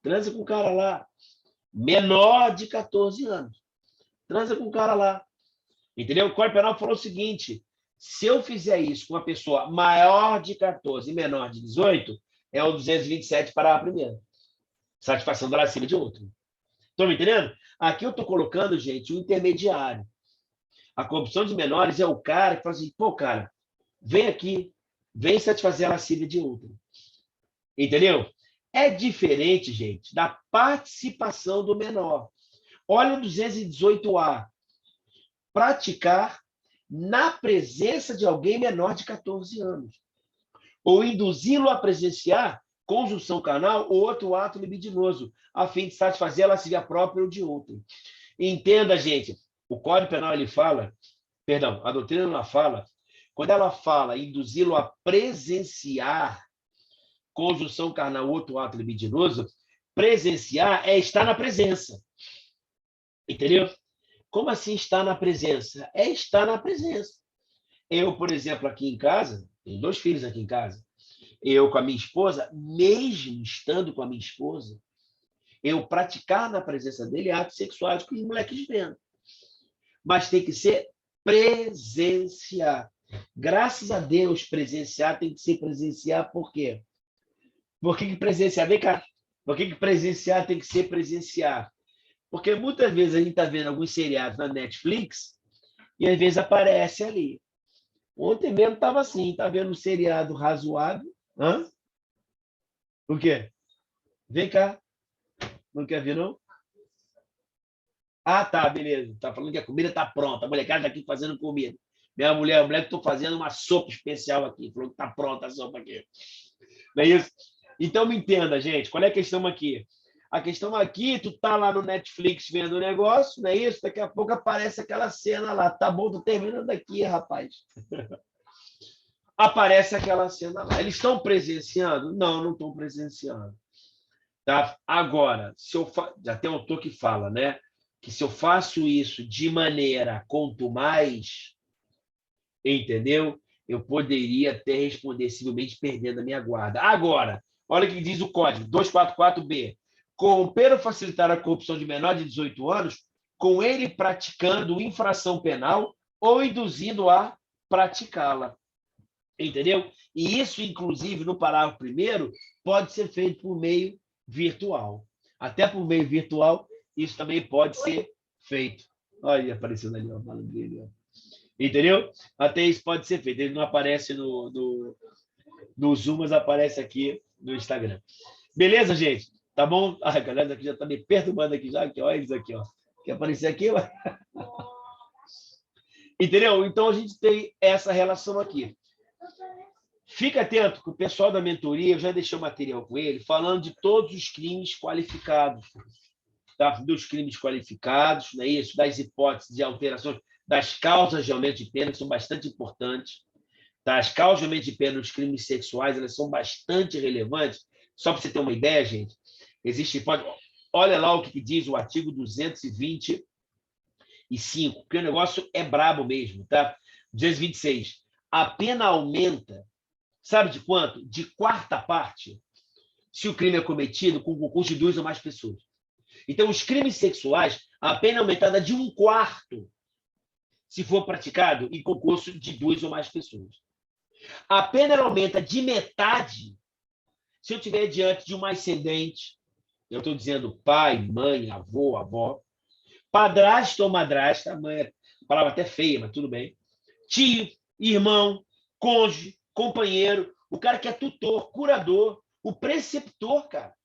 transa com o cara lá, menor de 14 anos. Transa com o cara lá. Entendeu? O Código Penal falou o seguinte: se eu fizer isso com uma pessoa maior de 14 e menor de 18, é o 227, parágrafo primeiro. Satisfação da lascívia de outro. Estão me entendendo? Aqui eu estou colocando, gente, o intermediário. A corrupção de menores é o cara que fala assim, pô, cara, vem aqui, vem satisfazer a lascívia de outro. Entendeu? É diferente, gente, da participação do menor. Olha o 218A. Praticar na presença de alguém menor de 14 anos. Ou induzi-lo a presenciar conjunção carnal ou outro ato libidinoso, a fim de satisfazer a lascívia própria ou de outro. Entenda, gente, o Código Penal ele fala, perdão, a doutrina ela fala, quando ela fala induzi-lo a presenciar conjunção carnal ou outro ato libidinoso, presenciar é estar na presença. Entendeu? Como assim estar na presença? É estar na presença. Eu, por exemplo, aqui em casa, tenho 2 filhos aqui em casa, eu com a minha esposa, mesmo estando com a minha esposa, eu praticar na presença dele atos sexuais com os moleques vendo. Mas tem que ser presenciar. Graças a Deus, presenciar tem que ser presenciar, por quê? Por que presenciar? Vem cá. Por que presenciar tem que ser presenciar? Porque muitas vezes a gente está vendo alguns seriados na Netflix e às vezes aparece ali. Ontem mesmo estava assim, estava vendo um seriado razoável. Hã? O quê? Vem cá. Não quer ver, não? Ah, tá, beleza. Tá falando que a comida tá pronta. A molecada tá aqui fazendo comida. Minha mulher, a mulher que estou fazendo uma sopa especial aqui. Falou que tá pronta a sopa aqui. Não é isso? Então me entenda, gente. Qual é a questão aqui? A questão aqui, tu tá lá no Netflix vendo o negócio, não é isso? Daqui a pouco aparece aquela cena lá. Tá bom, tô terminando aqui, rapaz. Aparece aquela cena lá. Eles estão presenciando? Não, não estão presenciando. Tá? Agora, se eu já tem um autor que fala, né? Que se eu faço isso de maneira quanto mais, entendeu? Eu poderia até responsivelmente perdendo a minha guarda. Agora, olha o que diz o código 244B. Corromper ou facilitar a corrupção de menor de 18 anos, com ele praticando infração penal ou induzindo a praticá-la. Entendeu? E isso, inclusive, no parágrafo primeiro, pode ser feito por meio virtual. Até por meio virtual, isso também pode ser feito. Olha, aparecendo ali, ó, o malandrinho ali, ó. Entendeu? Até isso pode ser feito. Ele não aparece no Zoom, mas aparece aqui no Instagram. Beleza, gente? Tá bom? A galera aqui já está me perturbando aqui já. Aqui, olha eles aqui, ó. Quer aparecer aqui? Entendeu? Então, a gente tem essa relação aqui. Fica atento que o pessoal da mentoria, eu já deixei o material com ele, falando de todos os crimes qualificados. Tá? Dos crimes qualificados, não é isso? Das hipóteses de alterações, das causas de aumento de pena, que são bastante importantes. Tá? As causas de aumento de pena nos crimes sexuais, elas são bastante relevantes. Só para você ter uma ideia, gente, existe hipótese. Olha lá o que diz o artigo 225, que o negócio é brabo mesmo, tá? 226. A pena aumenta, sabe de quanto? De 1/4 parte, se o crime é cometido com concurso de 2 ou mais pessoas. Então, os crimes sexuais, a pena é aumentada de 1/4 se for praticado em concurso de 2 ou mais pessoas. A pena aumenta de metade se eu estiver diante de um ascendente, eu estou dizendo pai, mãe, avô, avó, padrasto ou madrasta, mãe, a palavra até feia, mas tudo bem, tio, irmão, cônjuge, companheiro, o cara que é tutor, curador, o preceptor, cara,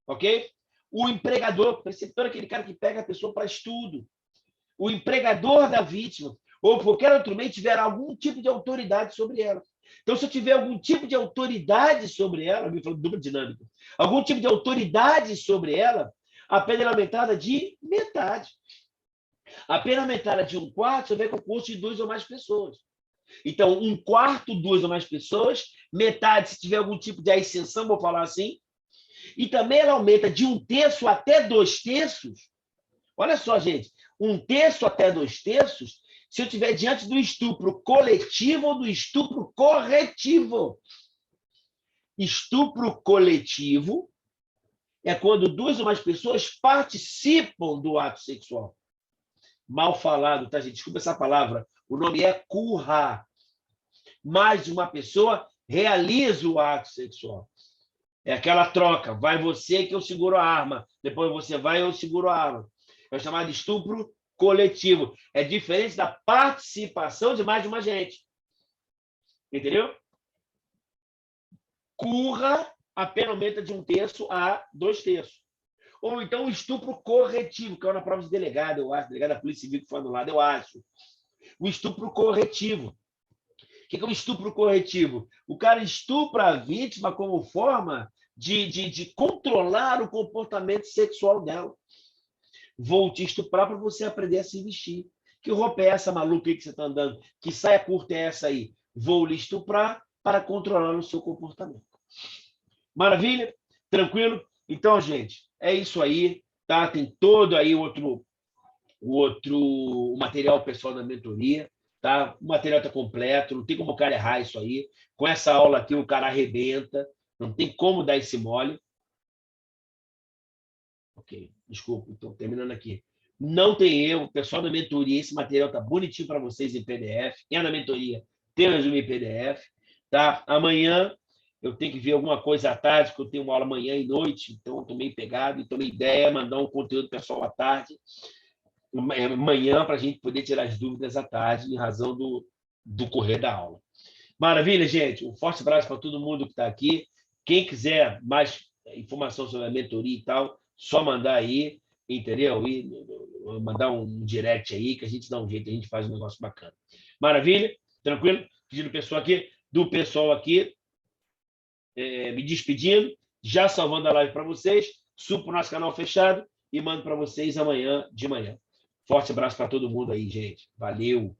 ok? O empregador, o preceptor é aquele cara que pega a pessoa para estudo, o empregador da vítima, ou qualquer outro meio tiver algum tipo de autoridade sobre ela. Então, se eu tiver algum tipo de autoridade sobre ela, me falando dupla dinâmica, algum tipo de autoridade sobre ela, a pena é aumentada de metade. A pena aumentada de 1/4, você vê concurso de 2 ou mais pessoas. Então, 1/4, 2 ou mais pessoas, metade, se tiver algum tipo de ascensão, vou falar assim, e também ela aumenta de 1/3 até 2/3. Olha só, gente, 1/3 até 2/3, se eu estiver diante do estupro coletivo ou do estupro corretivo. Estupro coletivo é quando duas ou mais pessoas participam do ato sexual. Mal falado, tá, gente? Desculpa essa palavra. O nome é curra. Mais de uma pessoa realiza o ato sexual. É aquela troca. Vai você que eu seguro a arma. Depois você vai e eu seguro a arma. É chamado de estupro coletivo. É diferente da participação de mais de uma gente. Entendeu? Curra, a pena aumenta de 1/3 a 2/3. Ou então o estupro corretivo, que é na prova de delegado, eu acho. Delegado da Polícia Civil que foi anulado, eu acho. O estupro corretivo. O que é o estupro corretivo? O cara estupra a vítima como forma de controlar o comportamento sexual dela. Vou te estuprar para você aprender a se vestir. Que roupa é essa maluca aí que você está andando? Que saia curta é essa aí? Vou lhe estuprar para controlar o seu comportamento. Maravilha? Tranquilo? Então, gente, é isso aí. Tá? Tem todo aí o material pessoal da mentoria. Tá? O material está completo, não tem como o cara errar isso aí. Com essa aula aqui, o cara arrebenta. Não tem como dar esse mole. Ok, desculpa, estou terminando aqui. Não tem erro, o pessoal da mentoria, esse material está bonitinho para vocês em PDF. Quem é na mentoria tem o resumo em PDF. Tá? Amanhã eu tenho que ver alguma coisa à tarde, porque eu tenho uma aula amanhã e noite, então estou meio pegado, então minha ideia é mandar um conteúdo pessoal à tarde, amanhã, para a gente poder tirar as dúvidas à tarde, em razão do correr da aula. Maravilha, gente? Um forte abraço para todo mundo que está aqui. Quem quiser mais informação sobre a mentoria e tal, só mandar aí, entendeu? E mandar um direct aí, que a gente dá um jeito, a gente faz um negócio bacana. Maravilha? Tranquilo? Pedindo do pessoal aqui, me despedindo, já salvando a live para vocês, subo para o nosso canal fechado e mando para vocês amanhã de manhã. Forte abraço para todo mundo aí, gente. Valeu!